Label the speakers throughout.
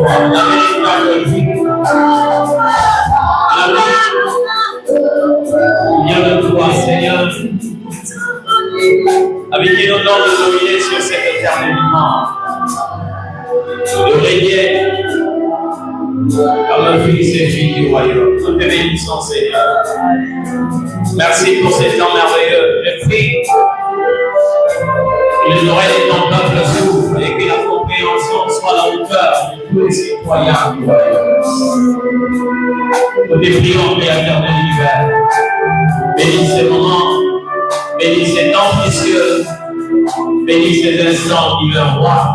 Speaker 1: toi, la véritable vie. La vie vient de toi, Seigneur, avec qui nous donnons de dominer sur cet éternellement, de régner comme fils et fille du royaume. Nous te bénissons, Seigneur. Merci pour ces temps merveilleux. Je prie que les oreilles de ton peuple s'ouvrent et que la compréhension soit à la hauteur de tous les citoyens du royaume. Nous te prions, Créateur de l'univers. Bénis ces moments, bénis ces temps précieux, bénis ces instants qui me voient.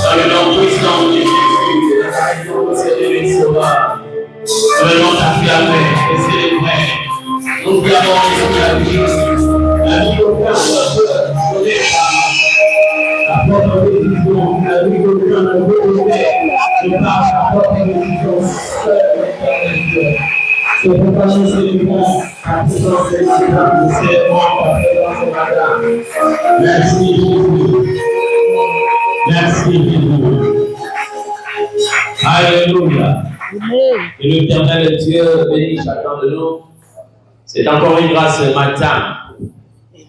Speaker 1: Dans le nom puissant de Jésus, c'est de l'Examen. Dans le nom d'affirmer et célébrer. Nous clamons la vie au cœur de Dieu, la propre décision, la vie au cœur de Dieu, je parle la propre décision seule de Dieu. C'est pourquoi nous célébrons la puissance de Dieu, nous célébrons la présence de Madame. Merci Jésus. Merci Jésus. Alléluia. Et l'Éternel Dieu bénit chacun de nous. C'est encore une grâce ce matin.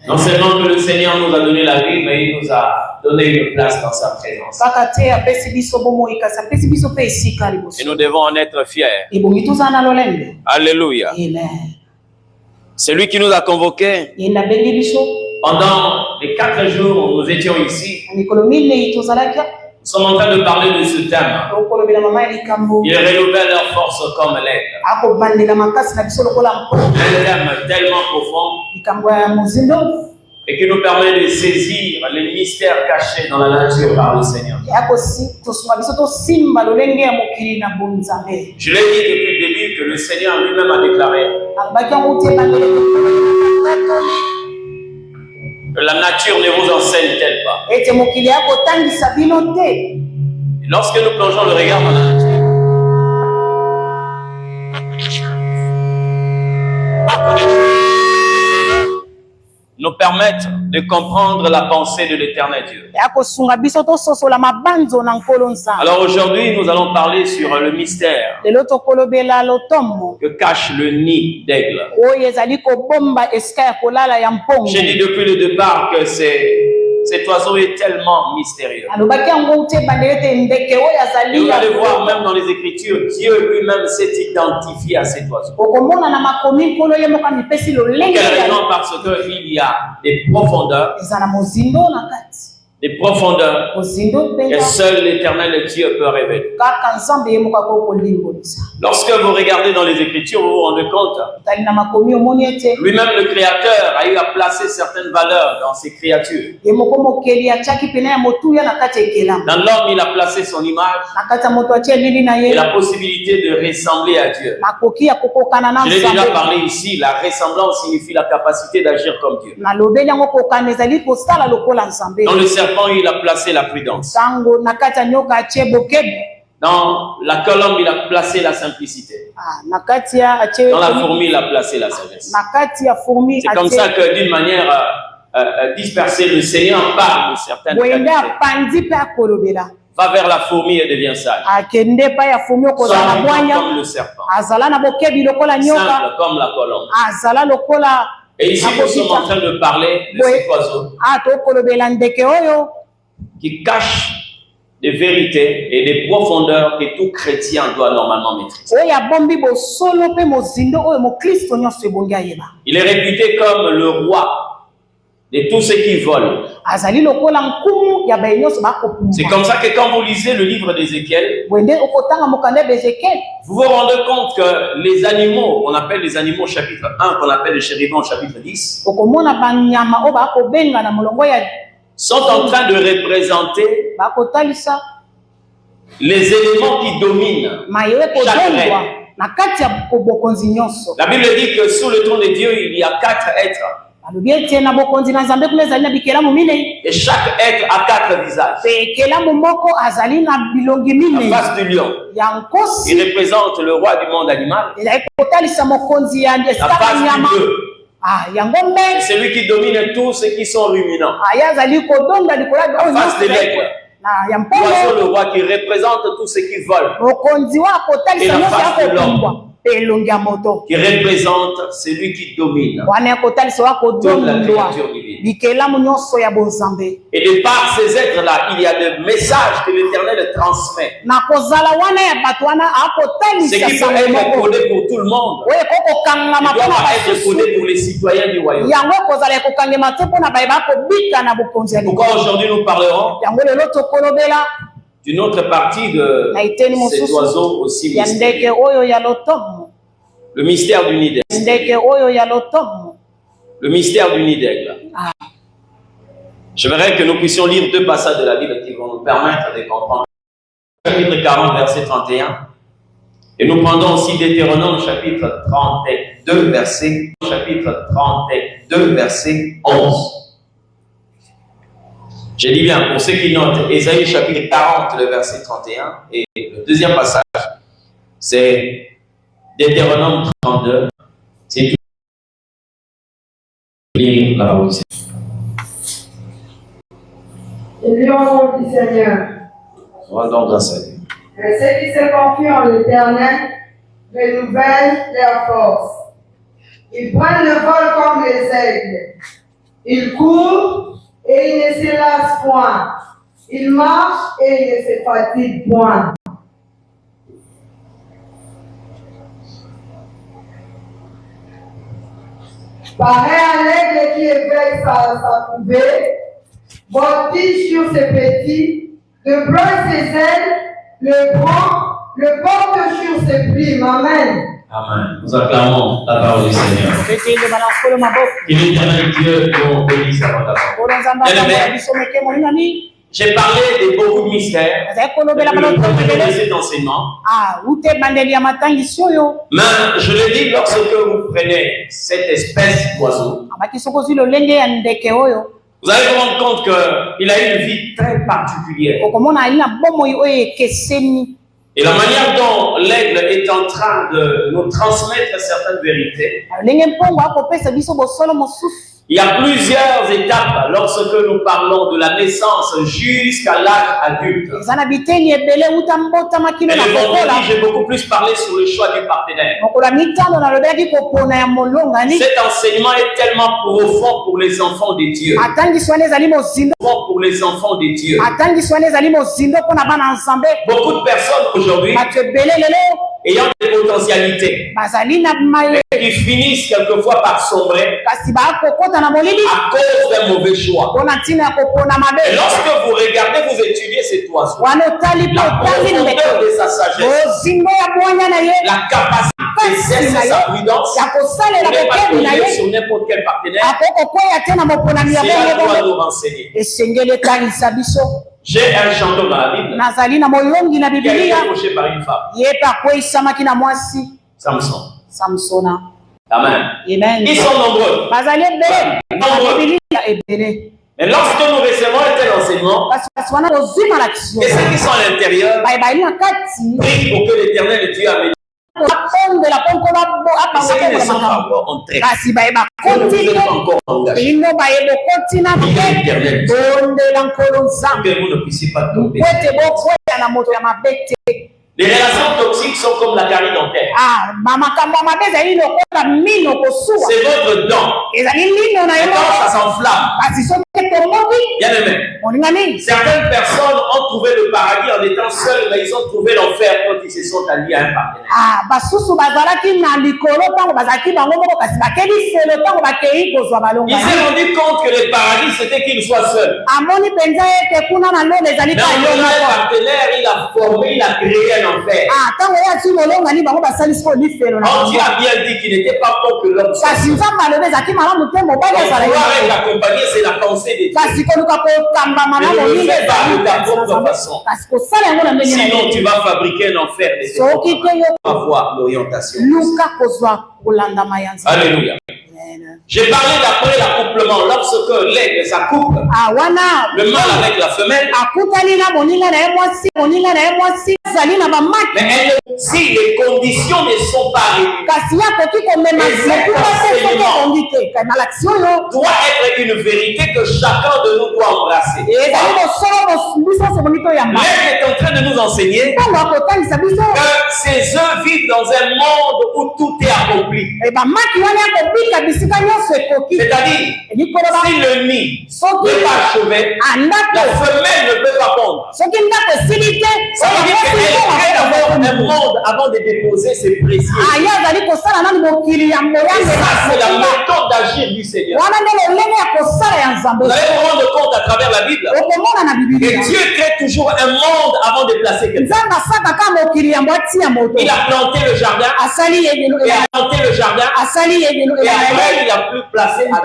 Speaker 1: Non seulement que le Seigneur nous a donné la vie, mais il nous a donné une place dans sa présence. Et nous devons en être fiers. Alléluia. C'est lui qui nous a convoqués. Pendant les 4 jours où nous étions ici, nous sommes en train de parler de ce thème. Ils renouvellent leur force comme l'aigle. Un thème tellement profond et qui nous permet de saisir les mystères cachés dans la nature par le Seigneur. Je l'ai dit depuis le début que le Seigneur lui-même a déclaré que la nature ne vous enseigne-t-elle pas? Et lorsque nous plongeons le regard dans la nature, nous permettent de comprendre la pensée de l'Éternel Dieu. Alors aujourd'hui, nous allons parler sur le mystère que cache le nid d'aigle. J'ai dit depuis le départ que cet oiseau est tellement mystérieux. Et vous allez voir même dans les Écritures, Dieu lui-même s'est identifié à cet oiseau. Pour quelle raison? Parce qu'il y a des profondeurs. Des profondeurs que seul l'Éternel Dieu peut révéler. Lorsque vous regardez dans les Écritures, vous vous rendez compte, lui-même le Créateur a eu à placer certaines valeurs dans ses créatures. Dans l'homme, il a placé son image et la possibilité de ressembler à Dieu. Je l'ai déjà parlé ici, la ressemblance signifie la capacité d'agir comme Dieu. Dans le serpent, il a placé la prudence. Dans la colombe, il a placé la simplicité. Dans la fourmi, il a placé la sagesse. C'est comme ça que d'une manière dispersée, le Seigneur parle de certaines qualités. Va vers la fourmi et devient sage. Sois comme le serpent. Simple comme la colombe. Et ici, nous sommes en train de parler de cet oiseau qui cache des vérités et des profondeurs que tout chrétien doit normalement maîtriser. Il est réputé comme le roi de tous ceux qui volent. C'est comme ça que quand vous lisez le livre d'Ézéchiel, vous vous rendez compte que les animaux, on appelle les animaux chapitre 1, qu'on appelle les chérubins chapitre 10, sont en train de représenter les éléments qui dominent chaque règne. La Bible dit que sous le trône de Dieu, il y a 4 êtres. Et chaque être a 4 visages. La face du lion, il représente le roi du monde animal. La face du bœuf, c'est celui qui domine tous ceux qui sont ruminants. La face de l'aigle, L'oiseau le roi qui représente tout ce qui vole. Et la face de l'homme qui représente celui qui domine toute la créature divine. Et de par ces êtres-là, il y a le message que l'Éternel transmet. Ce qui peut être codé pour tout le monde, il doit être codé pour les citoyens du royaume. Pourquoi aujourd'hui nous parlerons d'une autre partie de cet oiseau aussi mystérieux. Le mystère du nid d'aigle. Le mystère du nid d'aigle. J'aimerais que nous puissions lire deux passages de la Bible qui vont nous permettre de comprendre. Chapitre 40, verset 31. Et nous prendrons aussi Deutéronome, chapitre 32, verset 11. J'ai dit bien, pour ceux qui notent, Ésaïe chapitre 40, le verset 31, et le deuxième passage, c'est Deutéronome 32, c'est tout. Lire la parole.
Speaker 2: Et lui au nom du Seigneur.
Speaker 1: Rendons grâce à Dieu.
Speaker 2: Mais ceux qui se confient en l'Éternel renouvellent leur force. Ils prennent le vol comme les aigles. Ils courent et ils ne se lassent point. Ils marchent et ils ne se fatiguent point. Pareil à l'aigle qui éveille sa couvée, voltige sur ses petits, déploie ses ailes, le porte sur ses plumes. Amen.
Speaker 1: Amen. Nous acclamons la parole du Seigneur. Que l'Éternel Dieu nous bénisse abondamment. J'ai parlé de beaucoup de mystères. De cet enseignement. Mais je le dis, lorsque vous prenez cette espèce d'oiseau, vous allez vous rendre compte qu'il a une vie très particulière. Et la manière dont l'aigle est en train de nous transmettre certaines vérités, il y a plusieurs étapes lorsque nous parlons de la naissance jusqu'à l'âge adulte. Et le vendredi, j'ai beaucoup plus parlé sur le choix du partenaire. Cet enseignement est tellement profond pour les enfants de Dieu. Profond pour les enfants de Dieu. Beaucoup de personnes aujourd'hui ayant des potentialités qui finissent quelquefois par sombrer à cause d'un mauvais choix. Et lorsque vous regardez, vous étudiez cet oiseau, la profondeur de sa sagesse, la capacité d'exercer sa prudence, ne n'est pas tombée sur n'importe quel partenaire. Cela doit nous renseigner. J'ai un chanteur dans la Bible qui a été approché par une femme. Samson. Amen. Ils sont nombreux. Mais lorsque nous recevons un tel enseignement, et ceux qui sont à l'intérieur, prient pour que l'Éternel Dieu amène. Et ceux qui ne sont pas encore entrés, que vous êtes encore engagés, il est l'Éternel Dieu, que vous ne puissiez pas tomber. Les relations toxiques sont comme la carie dentaire. C'est votre dent. Et quand ça s'enflamme, bien aimé, certaines personnes ont trouvé le paradis en étant seuls, mais ils ont trouvé l'enfer quand ils se sont alliés à un partenaire. Ils se sont rendus compte que le paradis c'était qu'ils soient seuls. Mais en un partenaire, il a formé, il a créé un enfer. Quand Dieu a bien dit qu'il n'était pas pour que l'homme soit seul. Pouvoir être accompagné, c'est la pensée de Dieu. Ne le fais pas de ta propre façon. Sinon, tu vas fabriquer un enfer de tes propres. Tu vas voir l'orientation. Alléluia. J'ai parlé d'après l'accouplement. Lorsque l'aigle s'accouple, le mâle avec la femelle. Mais si les conditions ne sont pas réunies, doit être une vérité que chacun de nous doit embrasser. L'aigle est en train de nous enseigner que ces œufs vivent dans un monde où tout est accompli. C'est-à-dire, si le nid n'est pas achevé, la femelle ne peut pas pondre. Ça veut dire qu'elle est d'avoir un monde avant de déposer ses précieux. Et ça, c'est la méthode d'agir du Seigneur. Vous allez vous rendre compte à travers la Bible que Dieu crée toujours un monde avant de placer quelqu'un. Il a planté le jardin, il a planté le jardin, et après il a pu placer Adam.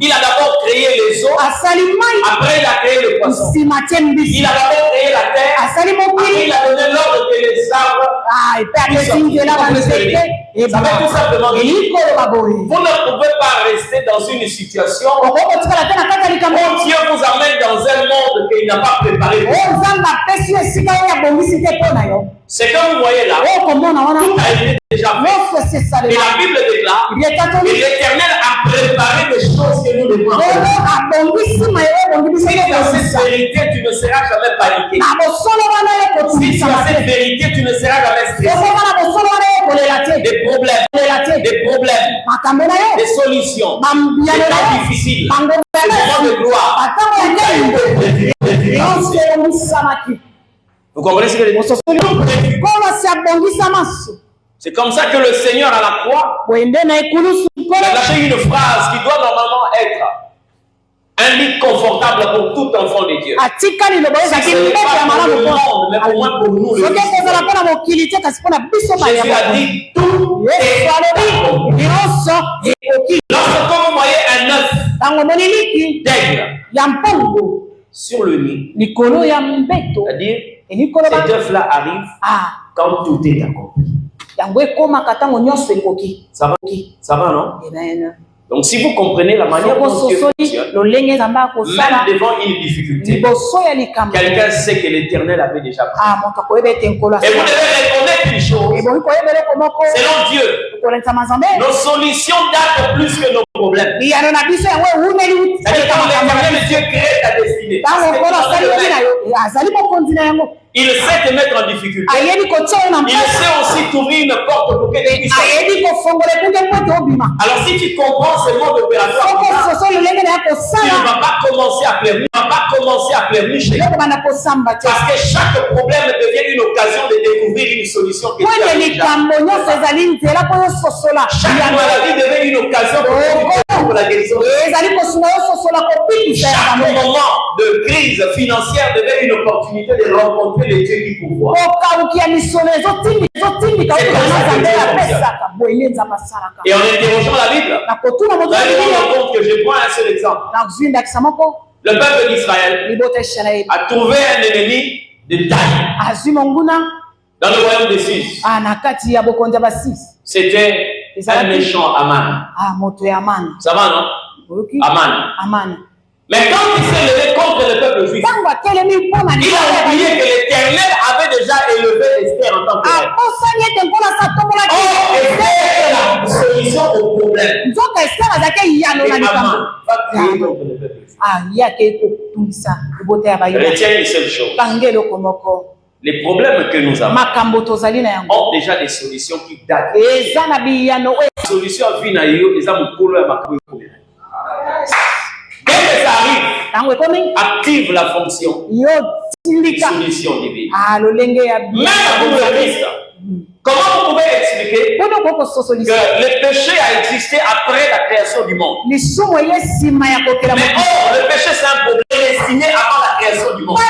Speaker 1: Il a d'abord créé les eaux, après il a créé le poisson. Il a d'abord créé la terre, après il a donné l'ordre que les arbres ça veut tout simplement dire, vous ne pouvez pas rester dans une situation où Dieu vous amène dans un monde qu'il n'a pas préparé. C'est comme vous voyez là, tout a été déjà fait. Et la Bible déclare que l'Éternel a préparé des choses que nous devons faire. Si tu as cette vérité, tu ne seras jamais paniqué. Si tu as cette vérité, tu ne seras jamais stressé. Des problèmes, des solutions, des temps difficiles, des moments de gloire. Vous comprenez ce que je dis? C'est comme ça que le Seigneur à la croix a lâché une phrase qui doit normalement être un lit confortable pour tout enfant de Dieu. Si ce n'est pas pour le monde, mais au moins pour nous. Jésus a dit tout est accompli. Lorsque vous voyez un œuf d'aigle sur le nid, c'est-à-dire cet œuf-là arrive quand tout est accompli. Ça va, non? Donc si vous comprenez la manière dont Dieu fonctionne, même devant une difficulté, quelqu'un sait que l'Éternel avait déjà pris. Et vous devez reconnaître une chose. Selon Dieu, nos solutions datent plus que nos problèmes. C'est-à-dire quand l'Éternel Dieu crée ta destinée. Il sait te mettre en difficulté. Il sait aussi t'ouvrir une porte pour que tu puisses. Alors si tu comprends ce mode opératoire, tu ne vas pas commencer à pleurnicher. Parce que chaque problème devient une occasion de découvrir une solution que tu as déjà. Chaque maladie devient une occasion pour la guérison. Chaque moment de crise financière devient une opportunité de rencontrer le Dieu qui pouvoir. Et en interrogeant la Bible, vous allez vous rendre compte que je prends un seul exemple. Le peuple d'Israël a trouvé un ennemi de taille dans le royaume des Six. C'était un méchant Aman. Ça va, non? Aman. Mais quand il s'est levé contre le peuple juif, il a oublié que l'Éternel avait déjà élevé Esther en tant que reine. Esther est la solution au problème. Et Aman va créer contre le peuple juif. Retiens une seule chose. Les problèmes que nous avons ont déjà des solutions qui datent. Les solutions viennent dès que ça arrive, active la fonction de solution divine. Même pour le Christ, comment vous pouvez expliquer que le péché a existé après la création du monde? Mais or, le péché c'est un problème destiné avant la création du monde. Or,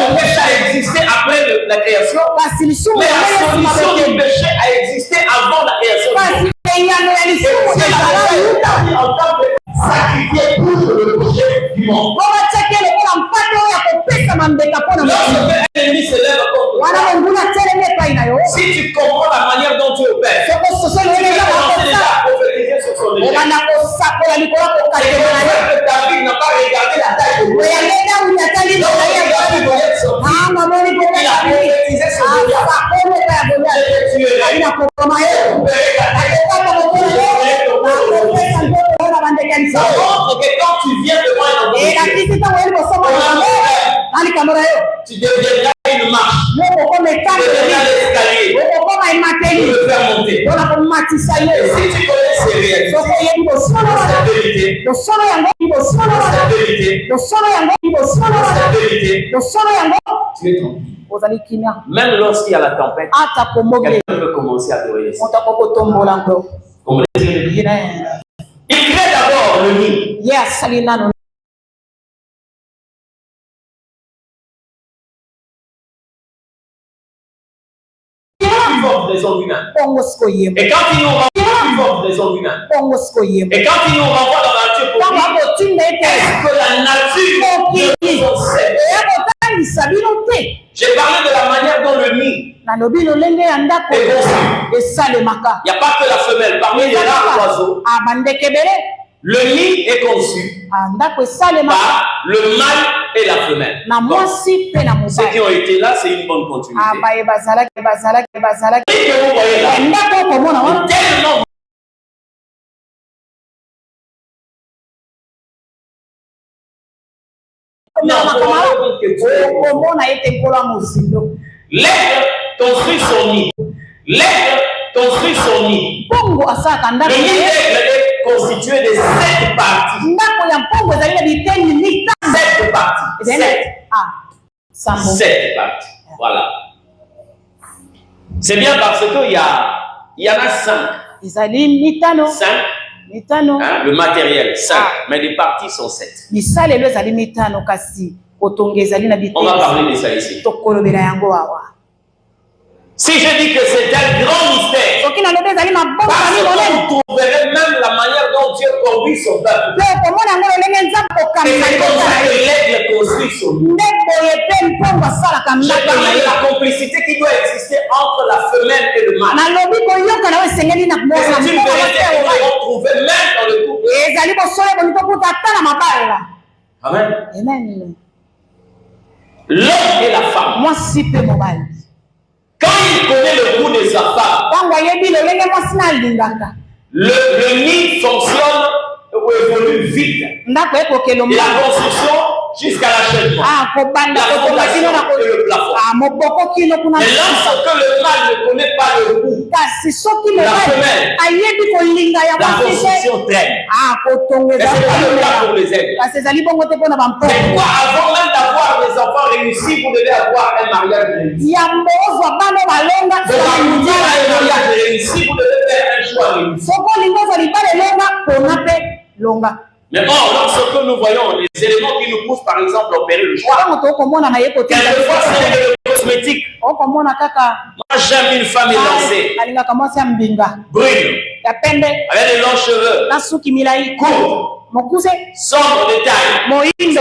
Speaker 1: le péché a existé après la création, mais la solution du péché a existé avant la création du monde. En tant que sacrifié pour le péché du monde. Lorsque un ennemi se lève contre toi, si tu comprends la manière dont tu opères, David n'a pas regardé la taille de Goliath. Il a prophétisé sur Goliath. Ça montre que quand tu viens devant un homme, tu deviendras une marche. Tu deviendras l'escalier. Tu peux faire monter. Et si tu connais ces réalités, tu es tranquille. Même lorsqu'il y a la tempête, quelqu'un peut commencer à te réussir. Il crée d'abord le nid. Des hommes humains. Et quand il nous renvoie des hommes humains. Et quand il nous renvoie dans la nature, est-ce que la nature nous enseigne? J'ai parlé de la manière dont le nid est conçu. Il n'y a pas que la femelle. Parmi les rares oiseaux, le nid est conçu par le mâle et la femelle. Donc, ceux qui ont été là, c'est une bonne continuité. Et que vous voyez là, tellement l'aigle construit son nid. L'aigle construit son nid. Le nid d'aigle est constitué de 7 parties. 7 parties. 7 parties. Voilà. C'est bien parce qu'il y en a 5. 5. Hein, le matériel, 5. Mais les parties sont 7. On va parler de ça ici. Si je dis que c'est un grand mystère, parce que vous trouverez même la manière dont Dieu conduit son peuple. C'est comme ça que l'aigle construit son nid. J'ai parlé de la complicité qui doit exister entre la femelle et le mâle. C'est une vérité que nous devons trouver même dans le couple. Amen. L'homme et la femme. Quand il connaît le goût de sa femme, le nid fonctionne ou évolue vite. Et la construction jusqu'à l'achèvement. La fondation et le plafond. Mais lorsque le mâle ne connaît pas le goût, la femelle, la construction traîne. Et ce n'est pas le cas pour les aigles. Mais quoi, avant même d'avoir des enfants réussis, vous devez avoir un mariage réussi. Pour aboutir à un mariage réussi, vous devez faire un choix réussi. Mais or, lorsque nous voyons les éléments qui nous poussent, par exemple, à opérer le choix, quelquefois c'est le cosmétique. Moi, j'aime une femme élancée, brune, avec des longs cheveux, courts, sombre de taille, je ne sais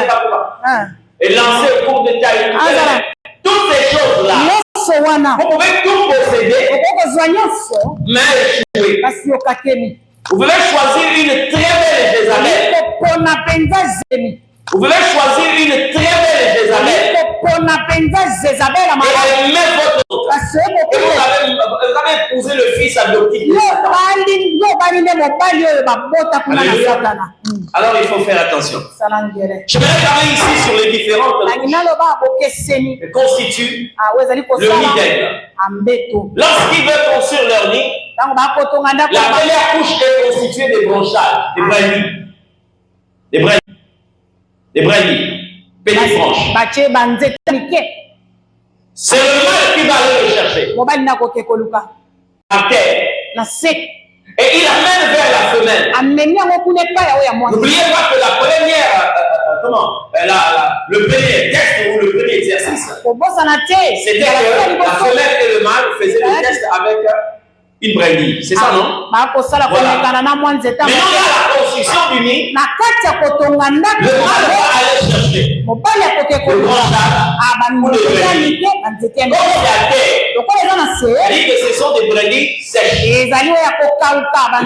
Speaker 1: pas pourquoi, élancée au court de taille, toutes ces choses-là, vous pouvez tout posséder, mais échouer. Vous pouvez choisir une très belle Jézabel. Vous pouvez choisir une très belle Jézabel. Et mettre votre autre. Et vous avez épousé le fils adoptif. Alors il faut faire attention. Je vais parler ici sur les différentes couches qui constituent le nid d'aigle. Lorsqu'ils veulent construire leur nid, la première couche est constituée des branchages, des brindilles, petites branches. C'est le mâle qui va aller le chercher à terre. Et il amène vers la femelle. N'oubliez pas que la première, le premier test ou le premier exercice, c'était que la femelle et le mâle faisaient le test avec une brindille. C'est ça, non? Voilà. Maintenant, dans la construction du nid, le mâle va aller chercher le branchage ou le brindille. Comme il y a terre, Il dit que ce sont des brebis sèches.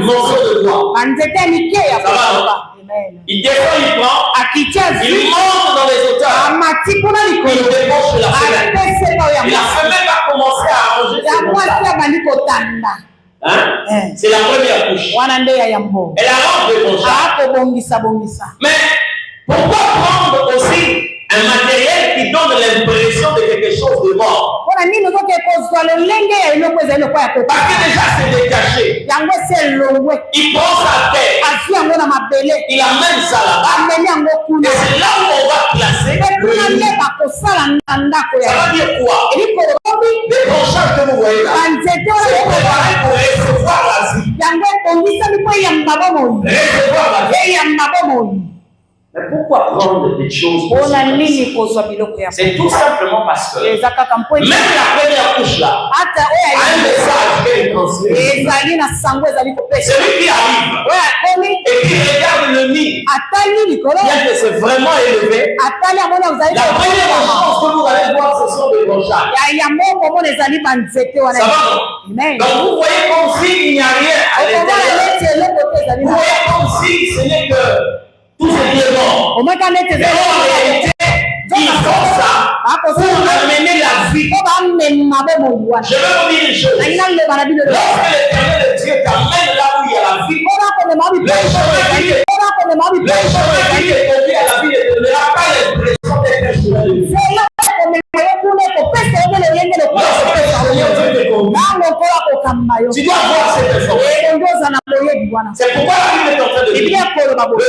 Speaker 1: Morceaux de bois. Ça va, il descend, il prend, il monte dans les hauteurs, il débauche la femelle. Et la femelle va commencer à arranger ses bronchages. Hein? C'est la première couche. Elle arrange les bronchages. Mais pourquoi prendre aussi un matériel qui donne l'impression de quelque chose de mort? Parce que déjà c'est détaché. Il prend sa tête, il amène ça là-bas. Et c'est là où on va placer le lit. Ça va dire quoi? Les branchages que vous voyez là, c'est préparé pour recevoir l'asile. Recevoir l'asile. Mais pourquoi prendre des choses aussi? C'est tout simplement parce que même la première couche là a un message qu'elle transmet. Celui qui arrive et qui regarde le nid, bien que c'est vraiment élevé, la première chose que vous allez voir, ce sont des branchages. Ça va? Donc vous voyez comme s'il n'y a rien à l'intérieur. Vous voyez comme si ce n'est que tout ce qui est mort. Mais en réalité, il faut ça pour amener la vie. Je vais vous dire une chose. Lorsque l'Éternel Dieu t'amène là où il y a la vie, le chemin qui est conduit à la vie ne te donnera pas l'impression d'être un chemin de vie. Tu dois voir cette information. C'est pourquoi la Bible est en train de dire le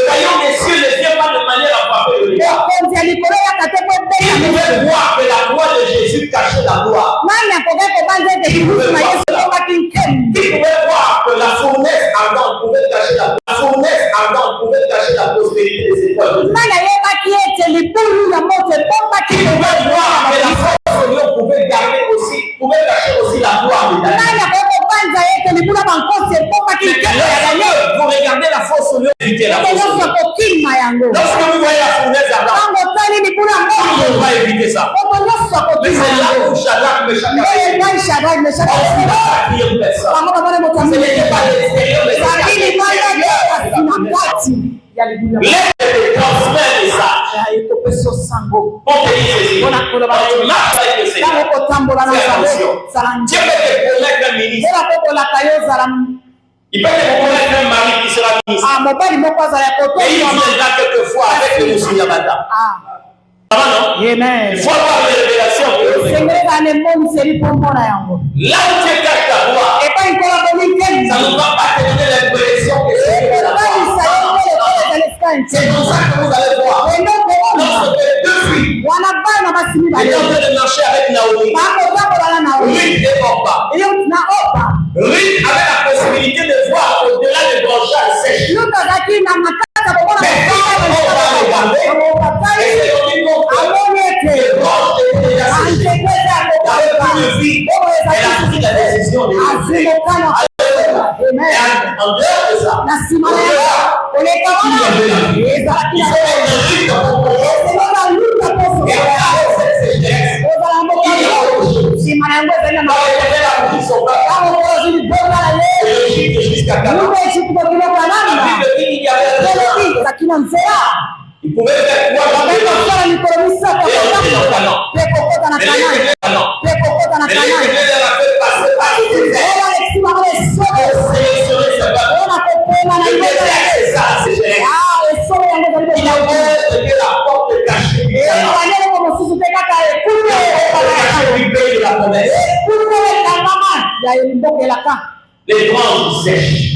Speaker 1: royaume des cieux ne vient pas de manière à frapper le regard. Il pouvait voir que la gloire de Jésus cachait la gloire. Il pouvait voir que la fournaise ardente pouvait cacher la fournaise ardente pouvait cacher la prospérité des étoiles de Dieu. Il pouvait voir que la force de Dieu pouvait garder aussi, pouvait cacher aussi la gloire de Dieu. Vous regardez la force de Dieu, évitez la force de Dieu. Lorsque vous voyez la fournaise ardente, on va éviter ça. Mais c'est là où Shadrach, Meshach, c'est la quatrième personne. Ce n'était pas l'extérieur, mais l'aide transmet le message. Pour te dire ceci, quand tu marches avec le Seigneur, fais attention. Dieu peut te promettre un ministre. Il peut te promettre un mari qui sera ministre. Et il viendra quelquefois avec le Moussounyabata. Ça va, non? Il faut avoir les révélations. Là où tu caches ta gloire, ça ne va pas te donner l'impression que c'est la gloire. C'est pour ça que vous allez voir. Lorsque deux filles étaient en train de marcher avec Naomi, Ruth et Orpa. Ruth avait la possibilité de voir au-delà des branchages sèches. Mais quand on va regarder, et c'est au niveau que les branches étaient déjà sèches. Il n'y avait plus de vie. Elle a pris la décision de vivre. Et en dehors de ça, il y avait la vie. Il faut être riche pour et avec cette sécheresse, il y a autre chose. Quand l'Éternel a pris son peuple de l'Égypte jusqu'à Canaan, la Bible dit qu'il y avait il pouvait faire quoi dans les gens et entrer dans Canaan. Mais l'Éternel a fait passer par les déserts pour sélectionner sa peuple. Le désert, c'est ça, c'est sécheresse. Il a ouvert la porte cachée du Canaan. Du pays de la promesse. Les branches sèches.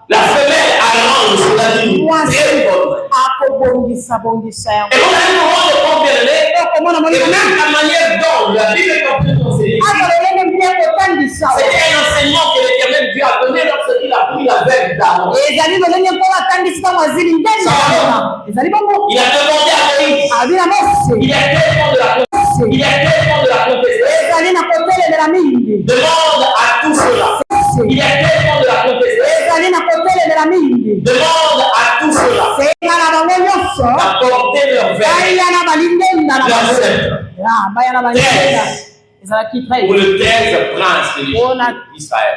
Speaker 1: La femelle arrange, cela dit, très bonne. Et vous allez nous rendre compte, bien-aimés, que même la manière dont la Bible est en train d'enseigner, c'est un enseignement que l'Éternel Dieu a donné lorsqu'il a pris la veuve d'Aaron. Il a demandé à Moïse, il a tellement de la contestation. Demande à tout cela. Il y a tellement de la contestation. Demande à tout cela d'apporter leur verre, leur sceptre. Pour le 13 prince de l'Israël.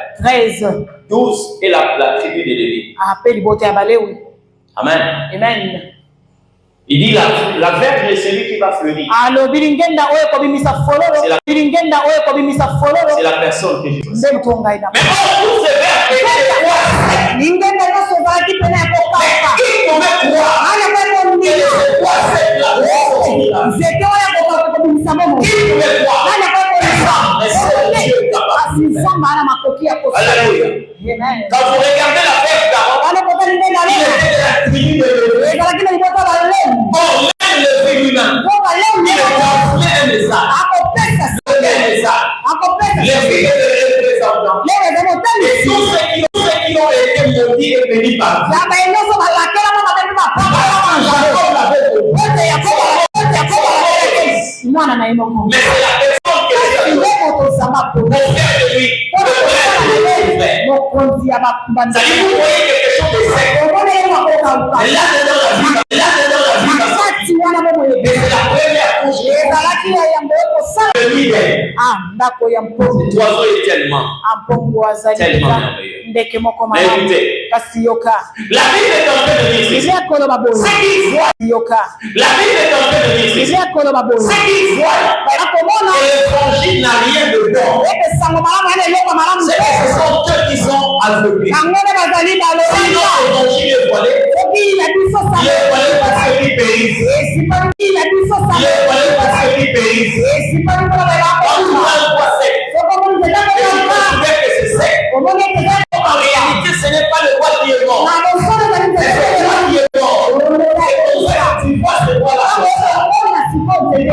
Speaker 1: 12 est la tribu de Lévi. Amen.
Speaker 2: Amen.
Speaker 1: Il dit la verge de celui qui va fleurir. C'est la personne que je choisis. Mais pour ce verge était quoi? Mais qui pouvait croire que c'est quoi cette la Alléluia. Quand vous regardez la verge d'Aaron, il était de la tribu de Lévi. Or, même le lui-même, il est gonflé un message. Les filles de représentants. Et tous ceux qui ont été maudits et bénis par Dieu. Mais c'est la personne que Dieu a pour faire de lui le vrai. C'est-à-dire que vous voyez quelque chose de sec. Mais là-dedans la vie, mais c'est la première couche de l'idée. Cet oiseau est tellement merveilleux. Mais écoutez, la Bible est en train de dire ce qu'il voit. La Bible est en train de dire ce qu'il voit. Et l'évangile n'a rien dedans. C'est que ce sont eux qui sont aveuglés. Sinon l'évangile est voilé. Il est voilé parce qu'il périsse. Il est voilé parce qu'il périsse. Quand tu vois le bois sec, et tu peux trouver que c'est sec. En réalité, ce n'est pas le bois qui est mort. C'est le bois qui est mort. C'est pour ça que tu vois ce bois-là.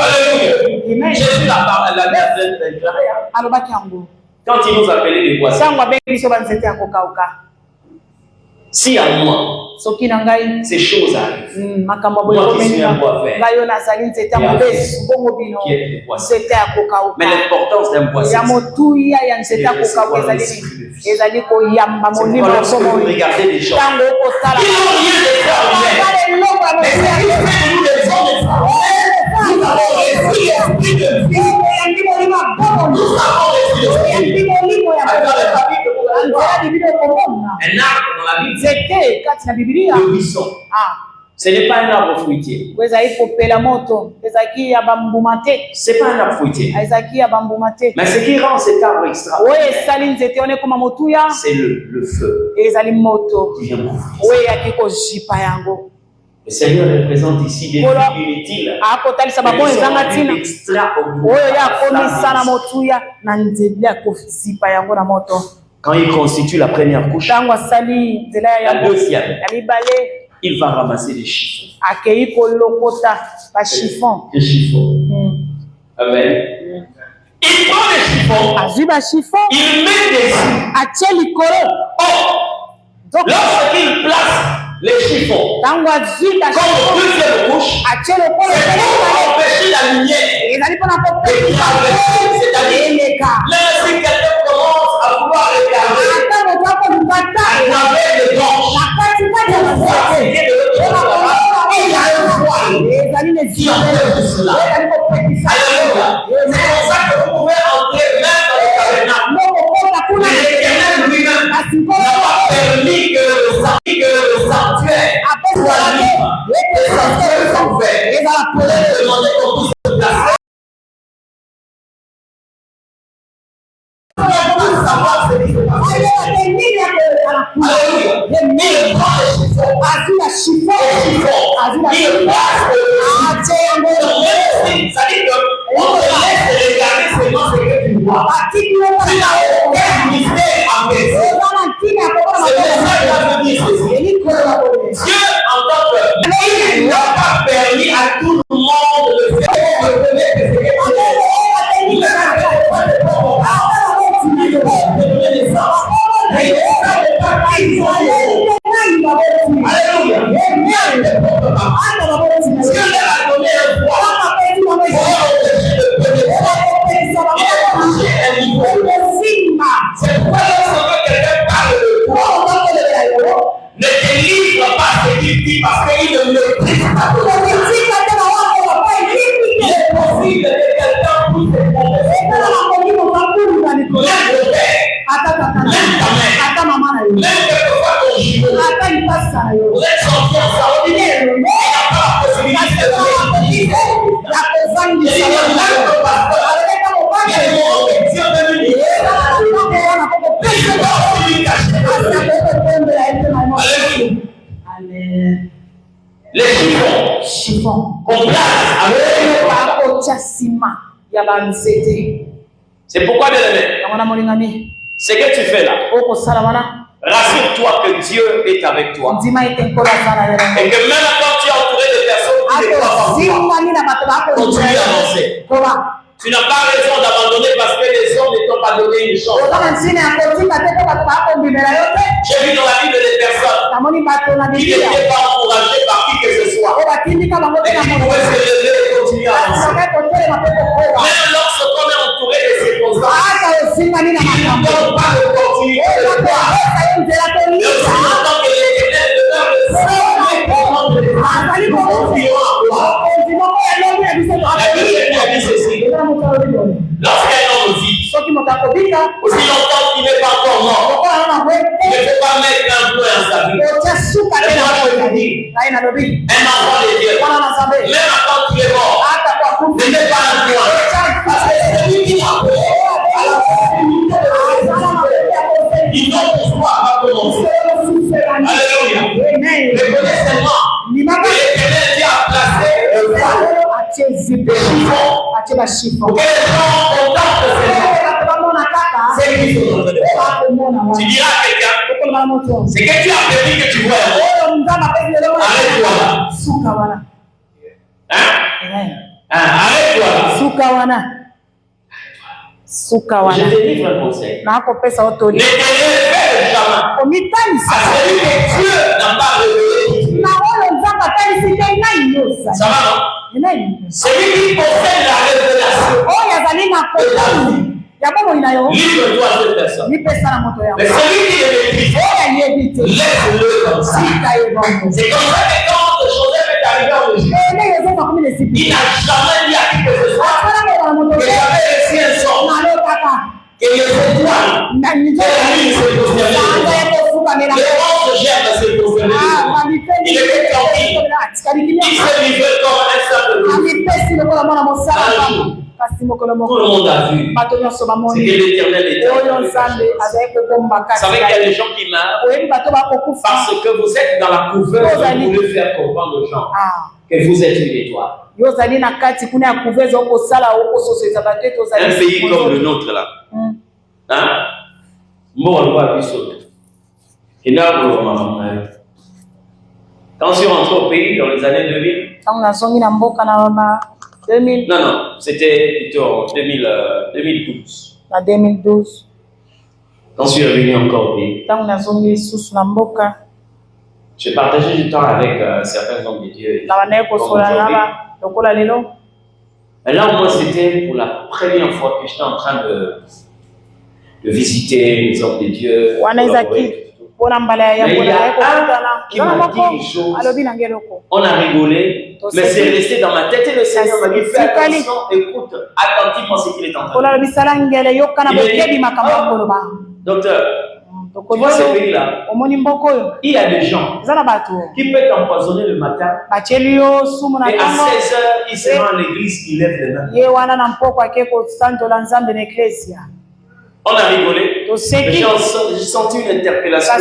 Speaker 1: Alléluia. Jésus la parole, la mère de quand il nous appelait les bois secs. Si à moi, ces choses arrivent, moi qui suis un bois vert, qui est des bois secs. Mais l'importance d'un bois sec, c'est de recevoir l'esprit de vie. C'est pourquoi lorsque vous regardez les gens, ils n'ont rien d'extraordinaire. Mais ce qui fait de nous des hommes extraordinaires, nous avons l'esprit de vie. Nous avons l'esprit de vie. Un arbre dans la Bible, le buisson, ce n'est pas un arbre fruitier. C'est pas un arbre fruitier. Mais ce qui rend cet arbre extraordinaire, c'est le feu qui vient couvrir. Le Seigneur représente ici des vies inutiles. Quand il constitue la première couche, la deuxième, il va ramasser des chiffons. Des chiffons. Amen. Il prend les chiffons, il met dessus. Lorsqu'il place les chiffons comme deuxième couche, c'est pour empêcher la lumière de traverser. C'est-à-dire, même si quelqu'un commence à vouloir regarder à travers les branches, pour voir ce qui est de l'autre côté, il y a un voile qui empêche cela. Alléluia. C'est pour ça que vous pouvez entrer même dans le tabernacle. Mais l'Éternel lui-même n'a pas permis que le sanctuaire soit libre. Les sanctuaires sont ouverts. Vous allez demander qu'on puisse se placer. Pour savoir ce qui se passe. Alléluia. Il prend les chiffons. Il passe c'est-à-dire qu'on te laisse regarder seulement ce que tu vois. Tu n'as aucun mystère à baisser. C'est pour ça que je dis ceci. Dieu, en tant que il n'a pas permis à tout le monde de faire c'est pourquoi lorsque quelqu'un parle de toi, ne te livre pas ce qu'il dit parce qu'il ne maîtrise pas. Il est possible que quelqu'un puisse te tromper. Vous êtes sortis ensemble. Il n'y a pas la possibilité de les chiffons qu'on place avec c'est pourquoi bien aimé, ce que tu fais là, rassure-toi que Dieu est avec toi et que même quand tu es entouré de personnes qui ne croient pas en toi, continue à avancer. Tu n'as pas raison d'abandonner parce que les hommes ne t'ont pas donné une chance. J'ai vu dans la Bible des personnes qui n'étaient pas encouragées par qui que ce soit, mais qui pouvaient se lever et continuer à avancer. Même lorsqu'on est entouré de circonstances, ils ne donnent pas l'opportunité de croire. Mais aussi longtemps que l'Éternel demeure le seul qui continuera à croire. La Bible a dit ceci. Lorsqu'un homme vit, aussi longtemps qu'il n'est pas encore mort, il ne faut pas mettre un peu dans sa vie. Et moi je vous dis, un enfant de Dieu, même quand il est mort, ne met pas un point. Parce que c'est lui qui l'a fait. Il doit pouvoir commencer. Alléluia. Reconnaissez seulement que l'Éternel Dieu a placé le phare. Des chiffons pour que les gens contemplent ces gens. C'est qui sont dans le monde. Tu diras à quelqu'un, c'est que tu as prévu que tu vois. Arrête-toi là. Hein? Arrête-toi là. Je te livre un conseil. Ne te révèle jamais à celui que Dieu n'a pas révélé. Ça va, non? Celui qui possède la révélation. Livre-toi à cette personne. Mais celui qui le maîtrise, laisse-le comme ça. C'est comme ça que quand Joseph est arrivé en Égypte, il n'a jamais dit à qui que ce soit que j'avais laissé un sort. Que les étoiles, que la nuit se conservaient. Les anges gèrent se conserver. Il était tranquille. Il se vivait comme un simple loup. Tout le monde a vu. C'est que l'Éternel était avec lui. Vous savez qu'il y a des gens qui meurent parce que vous êtes dans la couveuse et vous voulez faire comprendre aux gens que vous êtes une étoile. Un pays comme le nôtre là. Hein? Quand je suis rentré au pays dans les années 2000, non, c'était plutôt en 2012.
Speaker 3: En 2012.
Speaker 1: Quand je suis revenu encore au pays, j'ai partagé du temps avec certains hommes de Dieu. Et là, moi, c'était pour la première fois que j'étais en train de visiter les hommes de Dieu. Mais il y a un qui m'a dit une chose. On a rigolé, mais c'est resté dans ma tête et le Seigneur m'a dit fais attention, écoute attentivement ce qu'il est en train de dire. Docteur, tu vois ce pays-là, il y a des gens qui peuvent t'empoisonner le matin et à 16h, ils se rendent à l'église, ils lèvent les mains. On a rigolé, mais j'ai senti une interpellation.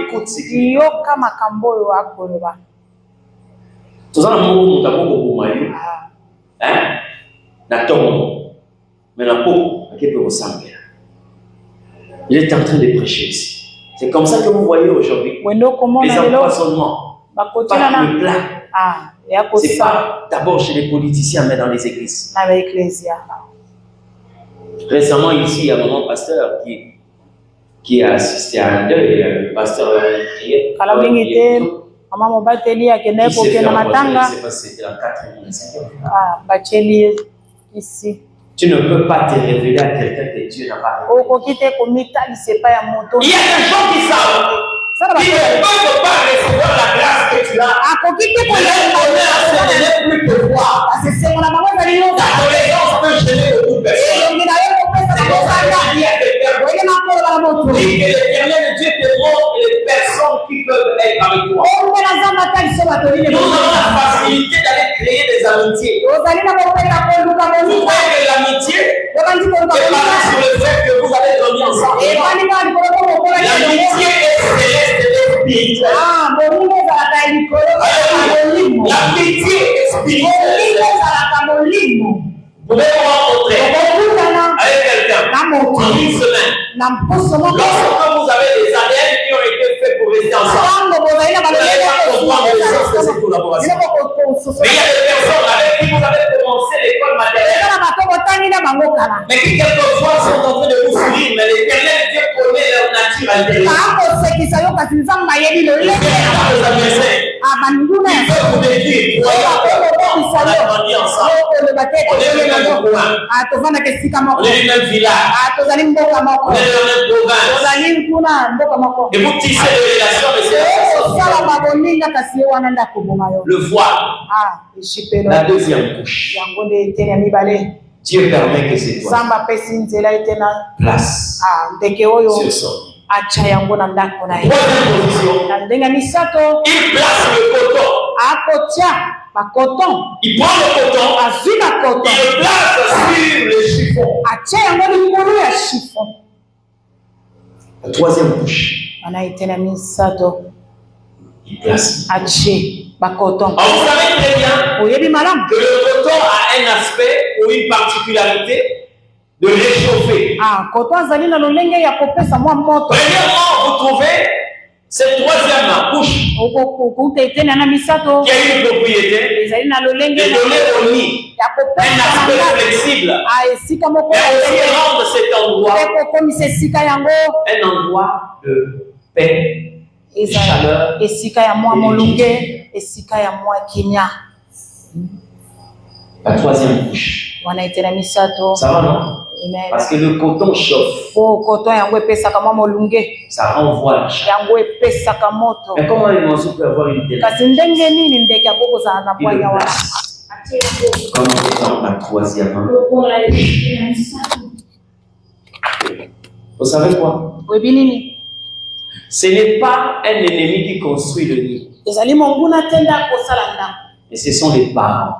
Speaker 1: Écoute ce qu'il dit. Tout ça, il est en train de prêcher ici. C'est comme ça que vous voyez aujourd'hui les empoisonnements. Pas le plat. C'est pas d'abord chez les politiciens, mais dans les églises. Récemment, ici, il y a un moment pasteur qui a assisté à un deuil, le pasteur qui s'est fait envoyer, je ne sais pas si c'était la 4e ou la 5e. Tu ne peux pas te révéler à quelqu'un que Dieu n'a pas révélé. Il y a des gens qui savent qu'ils ne peuvent pas recevoir la grâce que tu as. Ce n'est plus que toi. Ta connaissance peut gêner beaucoup de personnes. C'est pour ça qu'il y a des personnes. Et que l'Éternel Dieu te montre les personnes qui peuvent être Nous avons la facilité d'aller créer des amitiés. Vous croyez que l'amitié est basée sur le fait que vous allez dormir ensemble. L'amitié est céleste et spirituelle. L'amitié est spirituelle. Vous pouvez vous rencontrer avec quelqu'un en une semaine. Lorsque vous avez des ADN qui ont été faits pour rester ensemble, vous n'allez pas comprendre le sens de cette collaboration. Mais il y a des personnes avec qui vous avez commencé l'école maternelle, mais qui quelquefois sont en train de vous sourire, mais l'Éternel Dieu connaît leur nature intérieure. Il peut vous décrire, croyez en on a grandi ensemble. On est le même coin. On est du même village. On est de la même province. Et vous tissez des relations de ces personnes. Le voile. La deuxième couche. Dieu permet que c'est toi. Place sur son lit. Troisième position. Il place le coton. Il prend le coton. Il le place sur le chiffon. La troisième couche. Il place. Alors vous savez très bien que le coton a un aspect ou une particularité de réchauffer. Premièrement, vous trouvez cette troisième couche qui a une propriété de donner au nid un aspect flexible et aussi rendre cet endroit un endroit de paix, de chaleur et la troisième couche. Ça va, non? Parce que le coton chauffe. Ça renvoie la chaleur. Mais comment les oiseaux peuvent avoir une telle comme étant la troisième. Vous savez quoi? Ce n'est pas un ennemi qui construit le nid. Et ce sont les parents.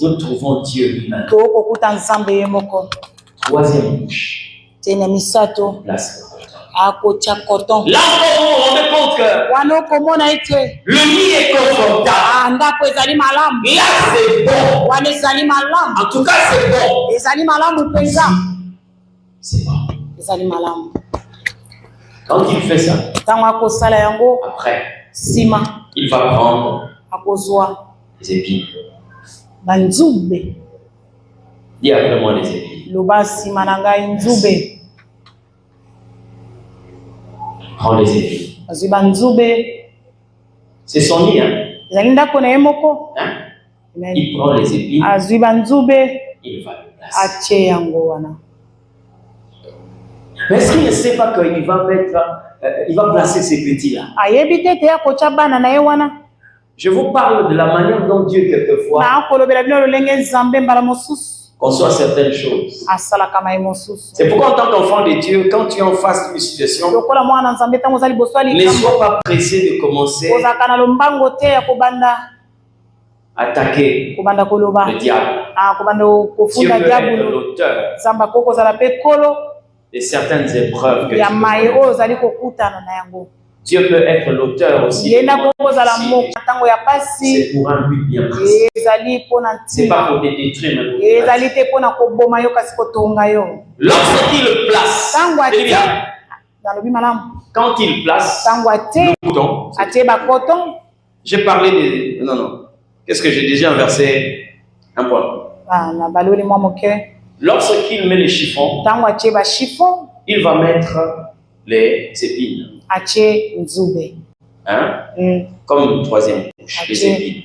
Speaker 1: Nous trouvons Dieu lui-même. Troisième couche. Place le coton. Là encore, vous vous rendez compte que le nid est confortable. Là, c'est bon. En tout cas, c'est bon. C'est bon. Quand il fait ça, après, il va prendre les épines. Dis après moi les épines. Prends les épines. C'est son nid, hein? Il prend les épines. Il va le placer. Mais est-ce qu'il ne sait pas qu'il va mettre, il va placer ces petits-là? Je vous parle de la manière dont Dieu, quelquefois, conçoit certaines choses. C'est pourquoi, en tant qu'enfant de Dieu, quand tu es en face d'une situation, ne sois pas pressé de commencer à attaquer le diable. Dieu peut être l'auteur de certaines épreuves que tu Dieu peut être l'auteur aussi. C'est pour un but bien précis. C'est pas pour te détruire, mais pour lorsqu'il place, quand il place le coton, j'ai parlé de... Non. Qu'est-ce que j'ai déjà inversé? Un point. Lorsqu'il met les chiffons, il va mettre les épines. Hein? Comme troisième couche, les épines.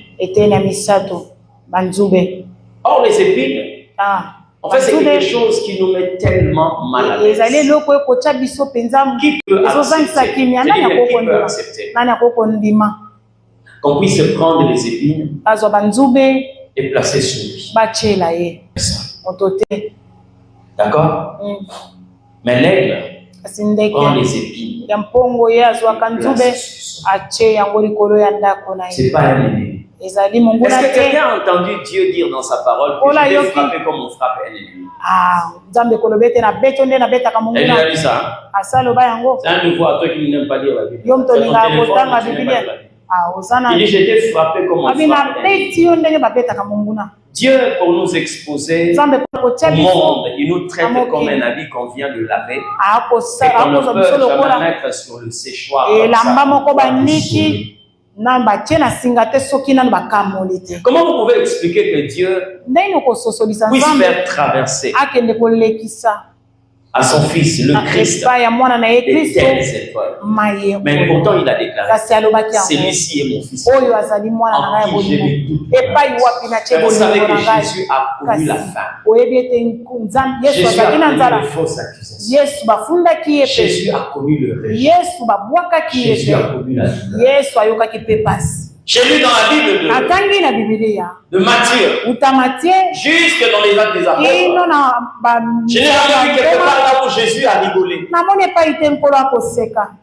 Speaker 1: Or, les épines, en fait, c'est quelque chose qui nous met tellement mal à l'aise. Qui peut accepter? Qu'on puisse prendre les épines et placer sur lui. D'accord? Mais l'aigle, Prends les épines. C'est pas un ennemi. Est-ce que quelqu'un a entendu Dieu dire dans sa parole que je vais frapper comme on frappe un ennemi? Elle a dit ça. C'est un devoir à toi qui n'aime pas lire la Bible. Il dit, je t'ai frappé comme on frappe un ennemi. Dieu, pour nous exposer au monde, il nous traite comme un habit qu'on vient de laver et qu'on ne peut jamais mettre sur le séchoir. Comment vous pouvez expliquer que Dieu puisse faire traverser à son Fils, le Christ, de telles épreuves? Mais pourtant, il a déclaré, celui-ci est mon Fils, en qui j'ai mis toute ma grâce. Vous savez que Jésus a connu la faim. Jésus a connu les fausses accusations. Jésus a connu le rejet. Jésus a connu la douleur. J'ai lu dans la Bible de Matthieu, jusque dans les Actes des Apôtres. Je n'ai jamais vu quelque part là où Jésus a rigolé.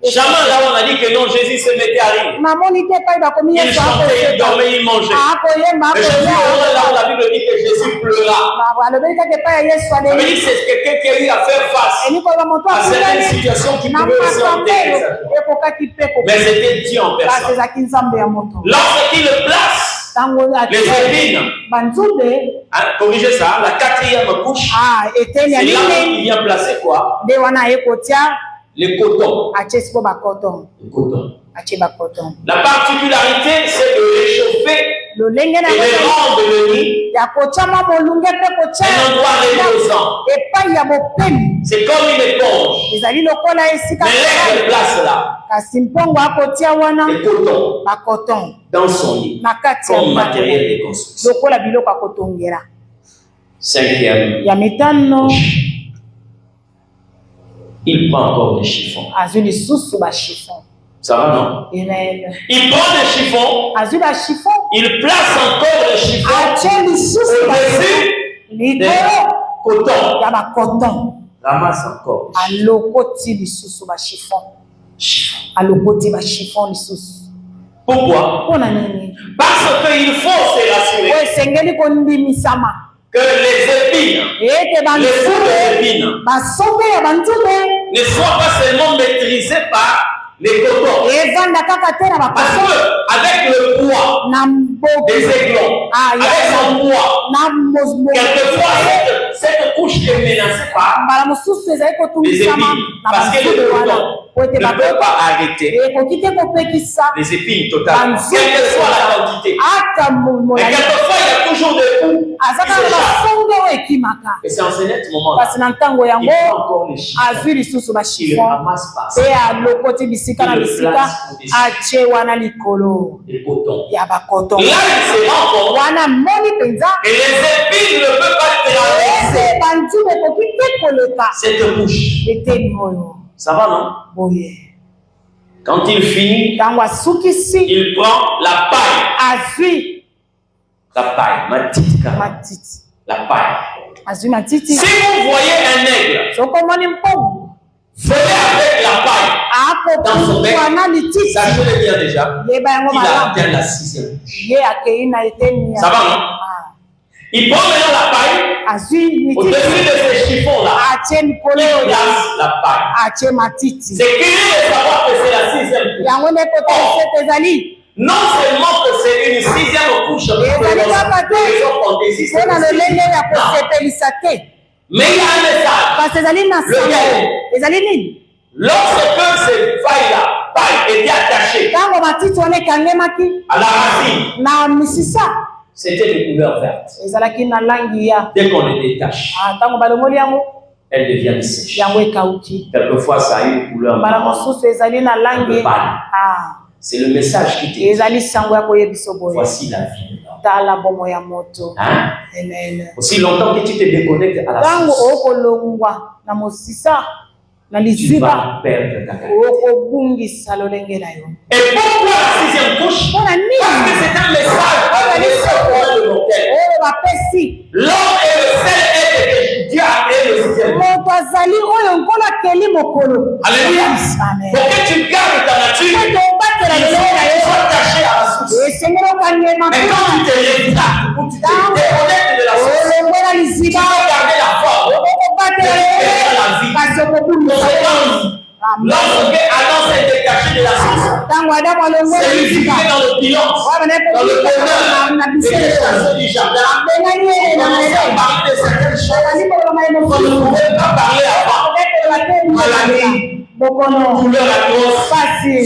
Speaker 1: Jamais là où on a dit que non, Jésus se mettait à rire. Il chantait, il dormait, il mangeait. Mais je dis là où la Bible dit que Jésus pleura. Ça veut dire que c'est quelqu'un qui a eu à faire face à certaines situations qui pouvaient aussi enterrer sa joie. Mais c'était Dieu en personne. Lorsqu'il le place, les épines, corrigez ça, la quatrième couche, c'est là qu'il vient placer quoi? Les cotons. Le coton. La particularité, c'est de réchauffer et de rendre le lit un endroit reposant. C'est comme une éponge. Mais laisse le place là. Les cotons dans son lit comme matériel de construction. Cinquième, il prend encore des chiffons. Ça va, non?
Speaker 3: Amen.
Speaker 1: Il prend des chiffons, il place encore les chiffons au-dessus des cotons. Ramasse encore. Pourquoi? Parce qu'il faut se rassurer que les épines, les fous des épines, ne soient pas seulement maîtrisés par les cotons. Parce que avec le poids des aiglons, avec son poids, quelquefois cette couche est menacée par les épines. Parce que le coton ne peut pas arrêter les épines totalement, quelle que soit la quantité. Mais quelquefois, il y a toujours des coups qui s'échappent. Et c'est en ce net moment-là, il prend encore les chiffons, il ne ramasse pas ça. Les cotons. Là, il se rend compte et les épines ne peuvent pas traverser cette bouche. Ça va, non? Quand il finit, il prend la paille. La paille, la paille. Si vous voyez un aigle, venez avec la paille dans son bec, sachez-le bien déjà, il a atteint la 6e couche. Ça va, non? Il prend maintenant la paille, au-dessus de ces chiffons-là, il place la paille. C'est curieux de savoir que c'est la 6e couche. Non seulement que c'est une 6e couche, mais il y a un message. Lorsque ces pailles-là étaient attachées à la racine, c'était de couleur verte. Dès qu'on les détache, elles deviennent sèches. Quelquefois, ça a une couleur marron, un peu pâle. C'est le message qui te dit, voici la vie. Hein? Aussi longtemps que tu te déconnectes à la source, tu vas perdre ta qualité. Et pourquoi la 6e couche? Parce que c'est un message à l'homme est le seul être que Dieu a créé le 6e. Alléluia. Pour que tu gardes ta nature, il faut t'attacher à la source. Mais quand tu te rétractes ou tu te déconnectes de la source, tu peux garder la forme. Tu peux la vie. Lorsque Adam s'est détaché de la source, c'est lui qui vivait dans le bilan, dans le bonheur, et les chasseurs du jardin. On commençait à parler de certaines choses qu'on ne pouvait pas parler avant. Maladie, douleur atroce,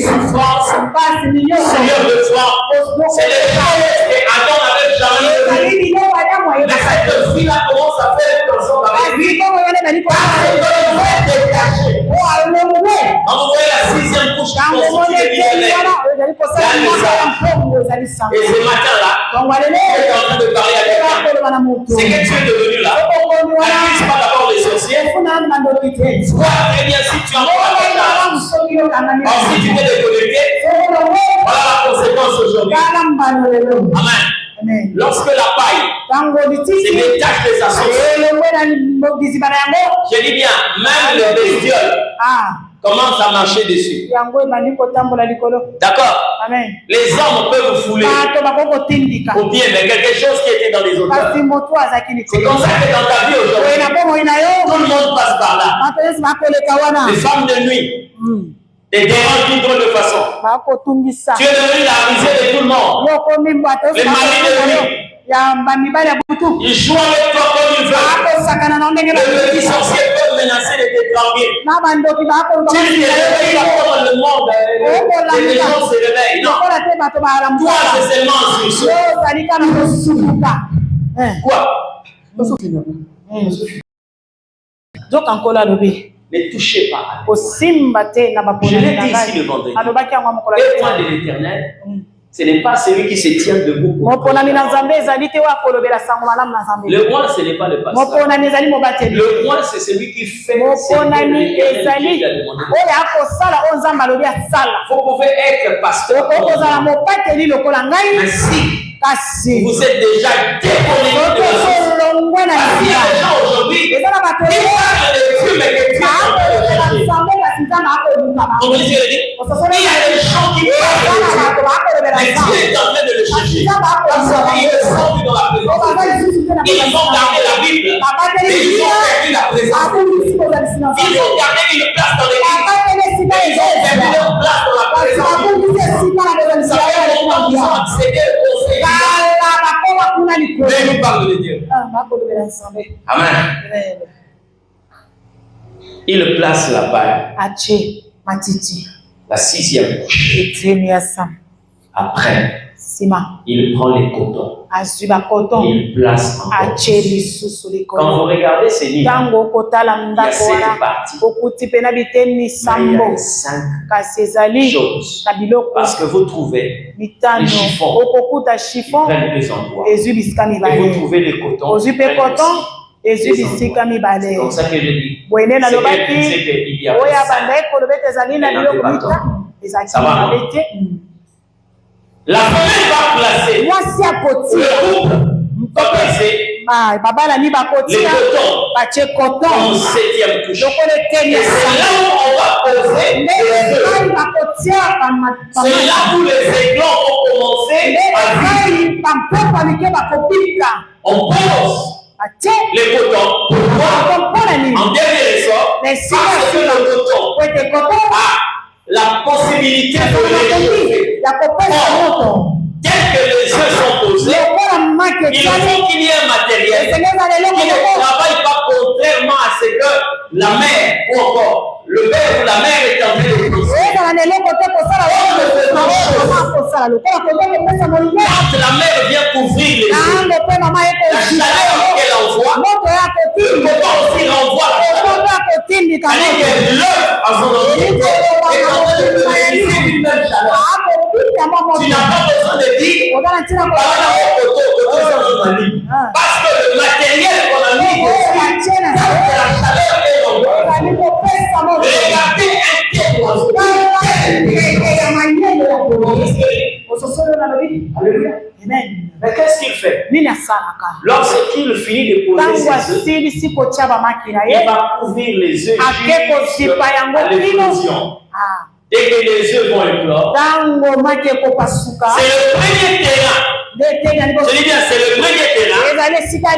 Speaker 1: souffrance, sueur de foi. C'est les choses que Adam n'avait jamais vues. Mais cette vie-là commence à faire attention dans la vie. Parce que Dieu veut détacher. Quand vous voyez la 6e couche qui constitue les millénaires, et ce matin-là, tu es en train de parler avec moi. C'est que tu es devenu là. N'accuse pas d'abord les sorciers. Vois très bien si tu en vois. Or, si tu t'es déconnecté, voilà la conséquence aujourd'hui. Amen. Lorsque la paille se détache de sa source, je dis bien, même le bestiole commence à marcher dessus. D'accord? Les hommes peuvent fouler ou bien, mais quelque chose qui était dans les autres. C'est comme ça que dans ta vie aujourd'hui, tout le monde passe par là. Les femmes de nuit te dérangent d'une drôle de façon. Tu es devenu la risée de tout le monde. Les maris de nuit, ils jouent avec toi comme ils veulent. Le petit sorcier peut menacer de t'étrangler. Tu te réveilles comme le monde. Les gens se réveillent. Non. Toi, c'est seulement un quoi? Ne touchez pas. Je l'ai dit ici le vendredi. Le point de l'Éternel, ce n'est pas celui qui se tient debout. Le point, ce n'est pas le pasteur. Le point, c'est celui qui fait ce que Dieu a demandé. Vous pouvez être pasteur. Mais si vous êtes déjà déconnecté de la source, parce qu'il y a des gens aujourd'hui qui parlent de Dieu, mais que Dieu est en train de chercher. Comme Dieu dit, il y a des gens qui parlent de Dieu, mais Dieu est en train de le chercher. Parce qu'ils ne sont plus dans la présence de Dieu. Ils ont gardé la Bible, mais ils ont perdu la présence de Dieu. Ils ont gardé une place dans l'église, mais ils ont perdu leur place dans la présence de Dieu. Ça fait longtemps qu'ils ont accédé au conseil. Mais nous parlons de Dieu. Amen. Il place la paille. La 6e couche. Après, il prend les cotons. Il place encore. Quand vous regardez ces livres, il y a 7 parties. Mais il y a 5 choses. Parce que vous trouvez les chiffons qui prennent les endroits. Et vous trouvez les cotons qui prennent aussi. C'est comme ça que je dis. C'est qu'il y a 5. Ça va. La femelle va placer le couple, va placer les cotons en 7e couche. Et c'est là où on va poser les œufs. C'est là où les aiglons ont commencé à vivre. On pose les cotons. Pourquoi? En dernier ressort, parce que le coton a la possibilité de réchauffer. Dès que les œufs sont posés, il faut qu'il y ait un matériel qui ne travaille pas contrairement à ce que la mère ou encore le père ou la mère est en train de poser. Quand la mère vient couvrir les œufs, la chaleur qu'elle envoie, le coton aussi renvoie la chaleur. C'est-à-dire que l'œuf à son entier est en train de bénéficier d'une même chaleur. Tu n'as pas besoin de dire parce que le matériel qu'on a mis dessus, la chaleur est envoyée. Regardez un pied. Alléluia. Mais qu'est-ce qu'il fait? Lorsqu'il finit de poser ses œufs, il va couvrir les œufs jusqu'à l'éclosion. Dès que les œufs vont éclore, c'est le premier terrain. Je dis bien, c'est le premier terrain qui va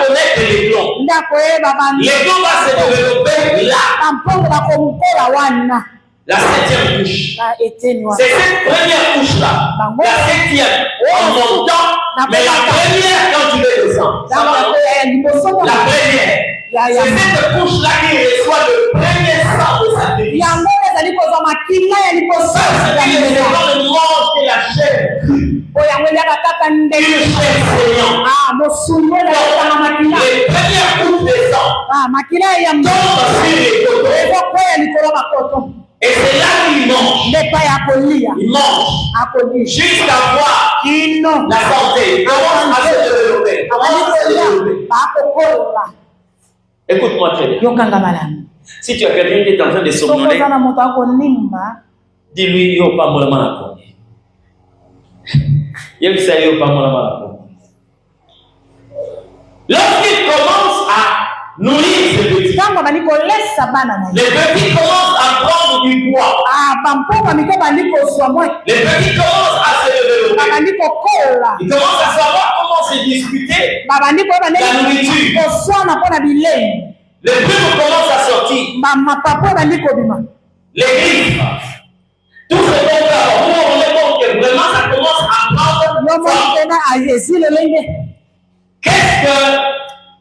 Speaker 1: connaître les plombs. Les plombs va se développer là. La 7e couche. C'est cette première couche-là. La 7e en montant, mais la première quand tu veux descendre. La première. C'est cette couche-là qui reçoit le premier sang de sa vie. C'est quand le mange et la chair. Une chair saignante. Les premières couches de sang tombent sur les coteaux. Et c'est là qu'il mange. Il mange jusqu'à voir la santé commence à se développer. Écoute-moi très bien. Si tu as quelqu'un qui est en train de somnoler, dis-lui, yo pas mon mal. Lorsqu'il commence à nourrir ce petit, les petits commencent à prendre du poids. Les petits commencent à se développer. Ils commencent à savoir comment se discuter la nourriture. Les plumes commencent à sortir. Les griffes. Tout ce qu'on fait, on se rend compte que vraiment ça commence à prendre forme. Qu'est-ce que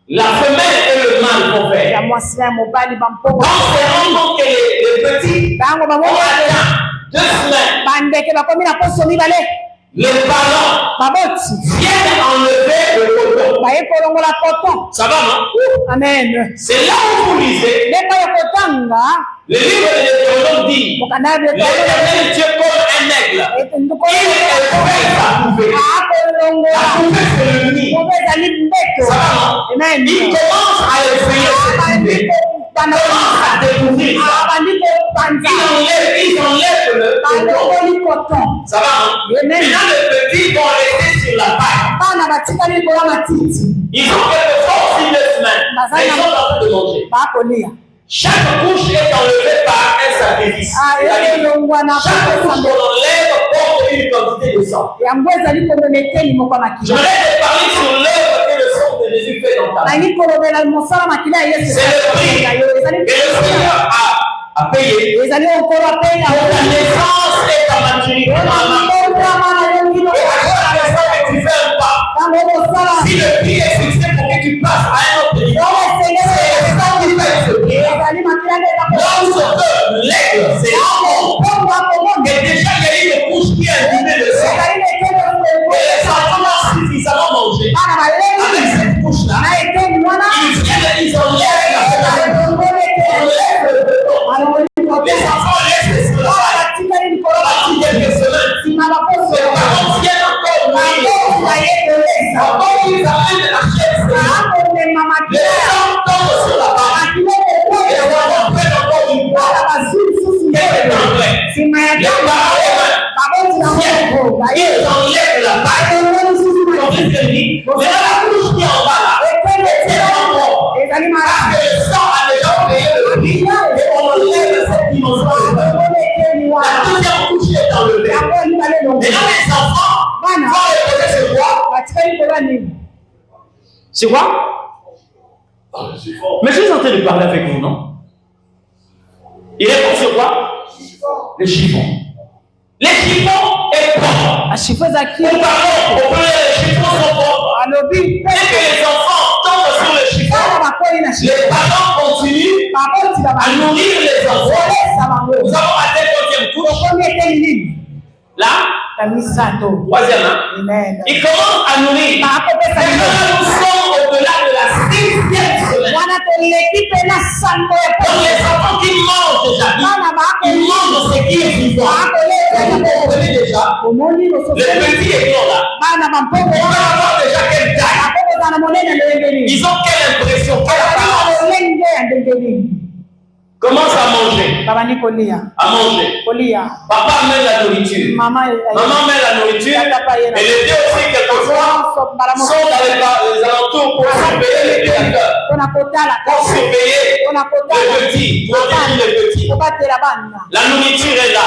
Speaker 1: la femelle et le mâle vont faire? On se rend compte que les petits ont atteint 2 semaines. Les ballons viennent enlever le coton. Ça va, non? Amen. C'est là où vous lisez. Le livre de Deutéronome dit, l'Éternel Dieu comme un aigle. Il est prêt à couper. La couper, c'est le nid. Ça va, non? Il commence à effrayer cette idée. Il commence à découvrir ça. Ils enlèvent le coton. Ça va, non? Maintenant, les petits vont rester sur la paille. Ils ont quelque chose sur 2 semaines. Mais ils sont en train de manger. Chaque couche est enlevée par un sacrifice. Chaque couche qu'on enlève porte une quantité de sang. Je voulais te parler sur l'œuvre que le sang de Jésus fait dans ta vie. C'est le prix que le Seigneur a payé. La naissance est ta maturité. Et à chaque fois que tu fais un pas, si le prix est fixé pour que tu passes à un autre niveau, c'est le sang qui fait ce prix. Lorsque l'aigle, c'est l'amour. Et déjà, il y a eu une couche qui a donné le sang. Et les enfants ont suffisamment mangé. Avec cette couche-là, ils enlèvent la femelle. Les enfants restent sur la paille. Pendant quelques semaines, les parents viennent encore nourrir. Encore ils amènent la chair. Les gens tombent sur la paille. Les enfants prennent encore du poids. Quel est l'engrais? Les parents ils enlèvent la paille. Mais la couche qui est en bas là, c'est l'enfant. Parce que le sang a déjà payé le prix. Et on enlève cette dimension. La deuxième couche est enlevée. Maintenant les enfants vont reconnaître c'est quoi? C'est quoi? Mais je suis en train de parler avec vous, non? Il répond sur quoi? Les chiffons. Les chiffons est propre. Nous parlons au pluriel, les chiffons sont propres. Dès que les enfants tombent sur le chiffon, les parents continuent à nourrir les enfants. Nous avons atteint la 4e couche. Là, 3e, hein? Il commence à nourrir. Maintenant, nous sommes au-delà de la 6e semaine. Donc, les enfants qui mangent déjà, ils mangent ce qui est vivant. Vous comprenez déjà? Les petits éclats là, ils peuvent avoir déjà quelle taille. Ils ont quelle impression, quelle apparence. Commence à manger. À manger. Papa amène la nourriture. Maman met la nourriture. Et les deux aussi, quelquefois, sont dans les alentours pour surveiller les prédateurs. Pour surveiller les petits. Protéger les petits. La nourriture est là.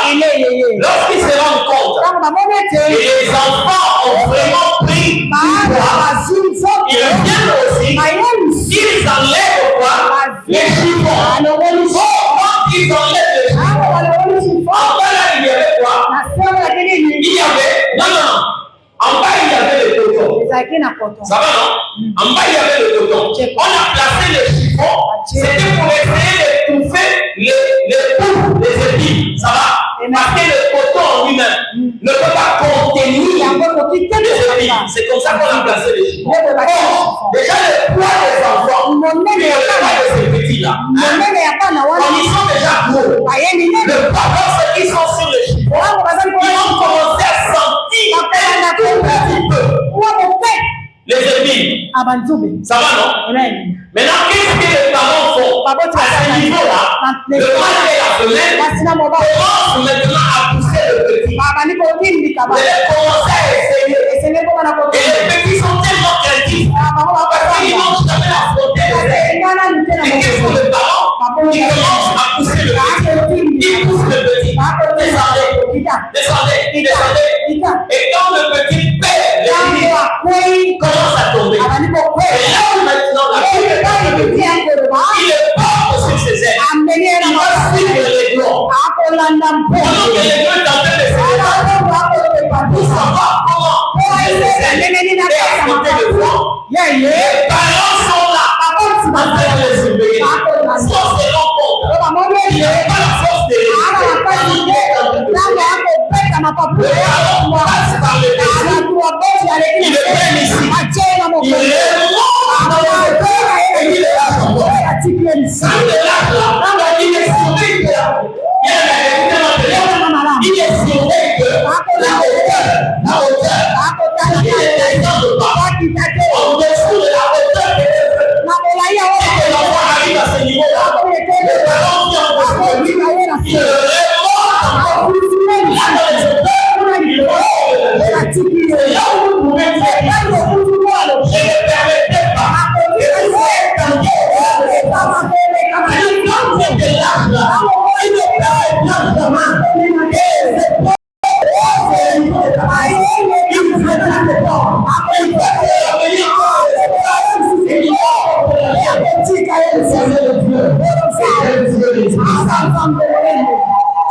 Speaker 1: Lorsqu'ils se rendent compte et les enfants ont vraiment pris du poids, ils reviennent aussi, ils enlèvent quoi? Les chiffons. Quand ils enlèvent les chiffons, en bas là il y avait quoi? Il y avait, non, en bas il y avait le coton. Ça va non? En bas il y avait le coton. On a placé les chiffons, c'était pour essayer d'étouffer les poux, les épines. Ça va? Parce que le coton en lui-même ne peut pas contenir les épines. C'est comme ça qu'on a placé les chiffons. Or, déjà le poids des enfants, et le poids de ces petits-là, quand ils sont déjà gros, le poids, lorsqu'ils sont sur les chiffons, ils vont commencer à sentir un tout petit peu les épines. Ça va non? Maintenant, qu'est-ce que les parents font à ce niveau-là? Le mâle et la femelle commencent maintenant à pousser le petit. Vous allez commencer à essayer. Et les petits sont tellement créatifs parce qu'ils n'ont jamais affronté les ailes. Et qu'est-ce que les parents? Ils commencent à pousser le petit. Ils poussent le petit. Descendez. Et quand le petit perd les pieds, commence à tomber. Et là maintenant, la il est fort sur ses ailes. Il va suivre les glands. Pendant que les glands sont en train de se débattre pour savoir comment suivre ses ailes. Et à côté de toi, les parents sont là en train de les surveiller. Sans se rendre compte, il n'y a pas la force de les passe par le dessus. Il le prend ici. Il le monte et il est là. Quand il est là, il est sauvé. Il est sauvé que la hauteur, il est descendu pas. En dessous de la hauteur et que l'enfant arrive à ce niveau-là, le ballon vient en dessous de lui, il le remonte là dans les hauteurs. C'est là où vous pouvez dire, je ne permettais pas. Et vous êtes dans le quand vous êtes là, il ne permet pas de main.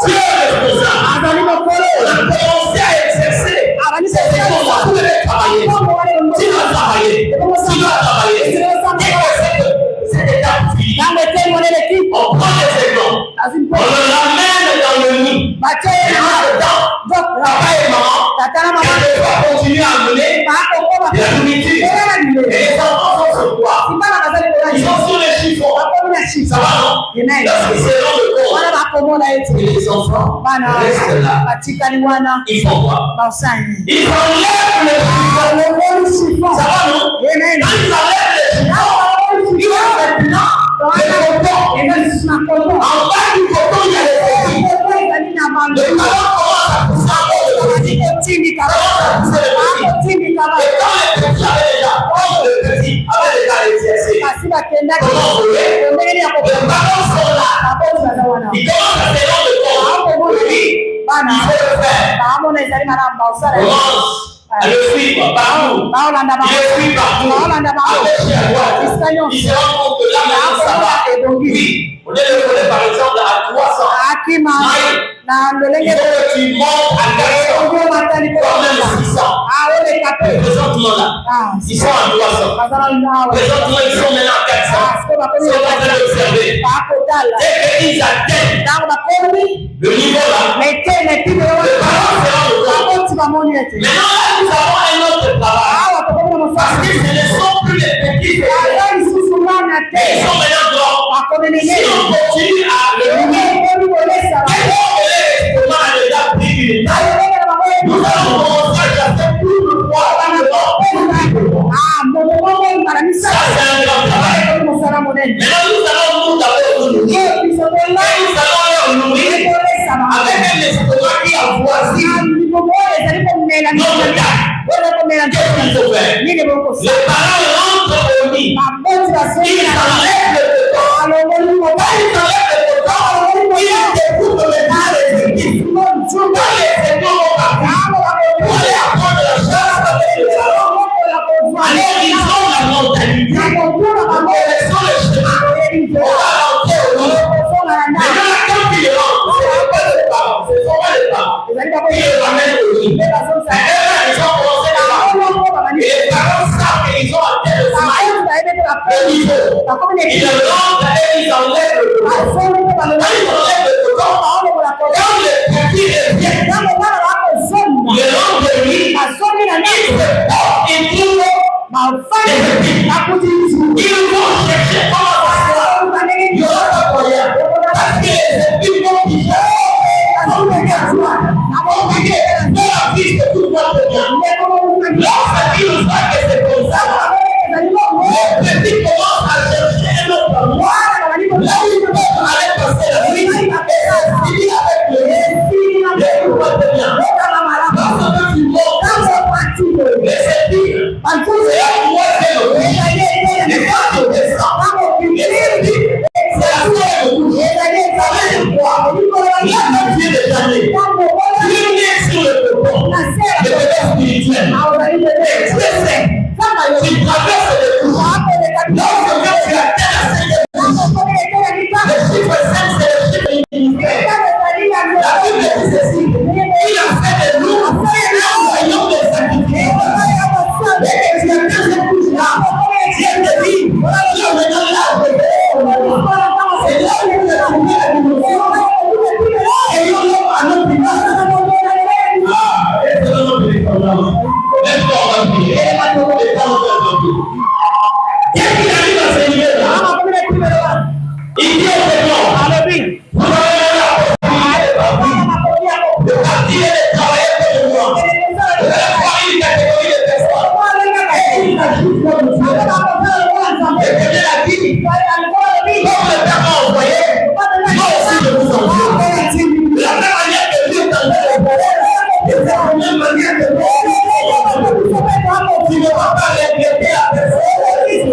Speaker 1: Dieu est responsable. On a commencé à exercer. C'est comme ça. Vous devez travailler. Tu dois travailler. Cette étape finie. On prend les exemples. On le ramène dans le nid. Papa et maman, et on va continuer à mener la nourriture. Et les enfants sont sur quoi? Ils sont sur les chiffons. Ça va non? Lorsqu'ils se rendent compte que les enfants restent là, ils font quoi? Ils enlèvent les chiffons. Ça va non? Quand ils enlèvent les chiffons, ils ont maintenant le coton. En bas du coton, il y a les petits. Le ballon commence à pousser encore le petit. Et quand les petits avaient déjà exercé, comment on fait? Les parents sont là. Ils commencent à se rendre compte. Oui, il faut le faire. Commence à le suivre partout. Il le suit partout. À gauche et à droite. Il se rend compte que là, maintenant, ça va. Oui, on est le par exemple à 300 miles. Il faut que tu montes à 400. Quand même 600. Présentement là, ils sont à 300. Présentement, ils sont maintenant à 400. Ils sont en train d'observer. Dès qu'ils atteignent le niveau là, le ballon sera le temps. Maintenant là, nous avons un autre travail. Parce que ce ne sont plus les petits. Ils sont maintenant grands. Si on continue à le nourrir, l'estomac a déjà pris une taille. Nous allons commencer à chasser tout le poids dans le ventre. Ça, c'est un grand travail. Maintenant, nous allons nous d'abord nous nourrir. Et nous allons leur nourrir avec un estomac qui avoisine notre cas, qu'est-ce qu'il faut faire? Les parents rentrent au lit. Ils enlèvent le coton. Quand ils enlèvent le coton, ils découpent maintenant les équipes. Quand les équipes vont partir pour aller apprendre la chasse avec les parents, alors ils ont la mentalité. Ils sont le chemin. On va rentrer au lit. Maintenant, quand ils rentrent, ce n'est pas les parents, ce ne sont pas les parents. Ils les ramènent au lit. Mais eux, ils ont commencé à parler. Et les parents savent qu'ils ont atteint le smile. Le niveau. Ils rentrent et ils enlèvent le coton. Quand ils enlèvent le coton, quand les petits reviennent, ils rentrent de lui, ils se portent, ils trouvent des petits. Ils vont chercher comment ça se passe. Il y aura pas moyen. Parce que les esprits vont piger. De la vie de tout le monde bien. Lorsque tu nous vois que c'est comme ça, les petits commencent à chercher un autre endroit. Là où ils peuvent aller passer la nuit. Et c'est fini avec le les pouvoirs de bien. Parce que tu montes, les esprits, c'est un pouvoir de l'autre. Les femmes de descend. Les esprits, c'est la foi de l'autre. Ça veut dire quoi? Il y a un Dieu de jamais. Lumière sur le coton, le côté spirituel. Expressé. Tu traverses les couches. Lorsque tu atteins la cinquième couche, le chiffre 5, c'est le chiffre unitaire. La Bible dit ceci. Il a fait de nous un royaume de sacrifices. Et que tu atteins cette couche-là, Dieu te dit, tu as maintenant l'âge de Dieu. C'est là où tu as trouvé la dimension. Et nous sommes à notre place. Même pas on va prier. Qu'est-ce qu'il arrive à ce niveau-là? Il dit au Seigneur, vous avez la possibilité de partir et de travailler pour le monde. Vous allez voir une catégorie de personnes. Et il a juste comme Dieu. Et que Dieu a dit, comme le Père m'a envoyé, moi aussi je vous envoie. De la même manière que Dieu t'a envoyé, de la même manière que Dieu tu ne vas pas regretter la personne qui est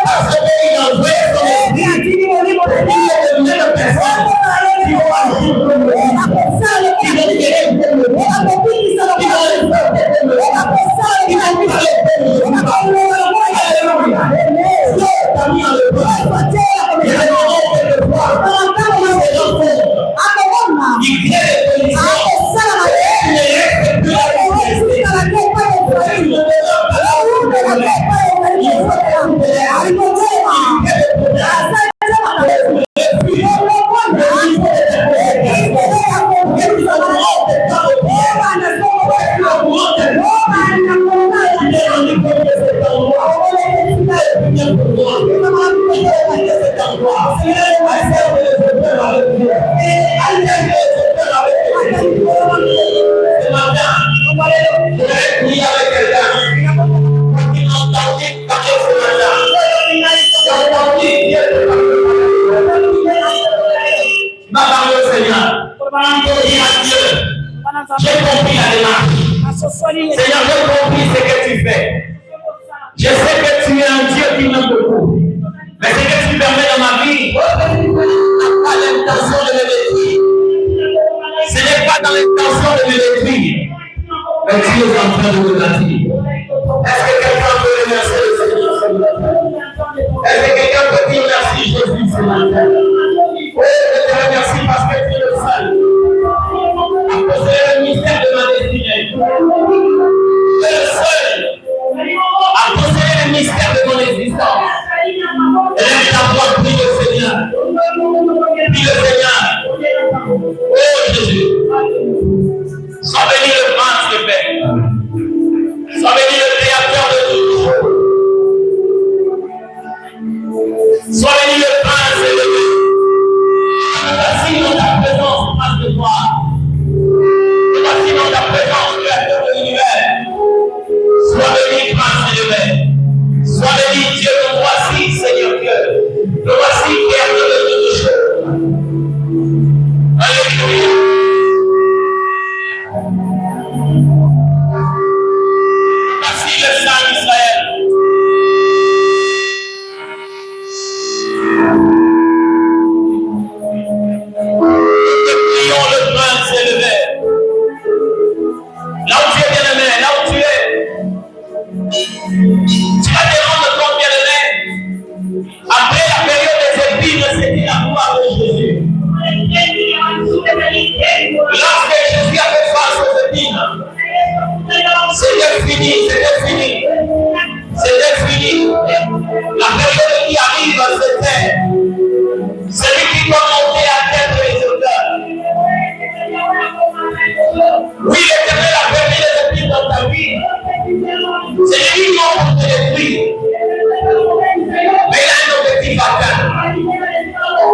Speaker 1: parce qu'il a envoyé son esprit. Il est devenu une personne qui va agir comme lui. Qui va gérer comme lui. Qui va le faire comme lui. Qui va parler comme lui. Alléluia. Dieu t'a mis en le bras. Il est moment de le voir. Il crée des conditions. Il ne reste plus la J'ai compris la démarche. Seigneur, j'ai compris ce que tu fais. Je sais que tu es un Dieu qui m'aime beaucoup. Mais ce que tu permets dans ma vie, pas l'intention de me détruire. Ce n'est pas dans l'intention de me détruire. Mais tu es en train de me bâtir. Est-ce que quelqu'un peut remercier le Seigneur? Est-ce que quelqu'un peut dire merci Jésus ce matin? Oui, je te remercie parce que tu es le seul. C'est le mystère de ma destinée. Tu es le seul à posséder le mystère de mon existence. Lève ta voix, prie le Seigneur. Prie le Seigneur. Oh Jésus. Sois béni le prince de paix. Sois béni le créateur de tout. Sois béni le prince et le Dieu. Merci dans ta présence, prince de gloire. Merci dans ta présence, créateur de Voici le sang d'Israël. Prions le train s'élever. Là où tu es bien-aimé, là où tu es, tu vas te rendre compte bien-aimé. Après la période des épines, c'était la gloire de Jésus. Lorsque Jésus a fait face aux épines, c'était fini, c'était fini. C'était fini. La période qui arrive, c'était celui qui doit monter à tête les auteurs. Oui, l'Éternel a permis les épines dans ta vie. C'est lui qui va monter les fruits. Mais il a un objectif à atteindre.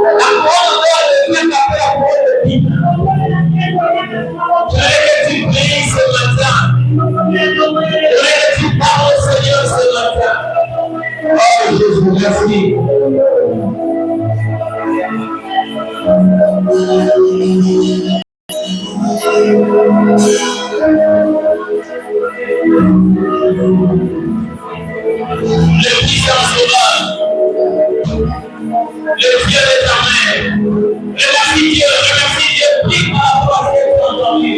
Speaker 1: La couronne de Dieu t'appelle la couronne de vie. Je voudrais que tu pries ce matin. Je voudrais que tu parles au Seigneur ce matin. Oh Jésus, merci. Le puissant sauveur, le Dieu d'éternel, remercie Dieu, prie par rapport à ce que tu as entendu.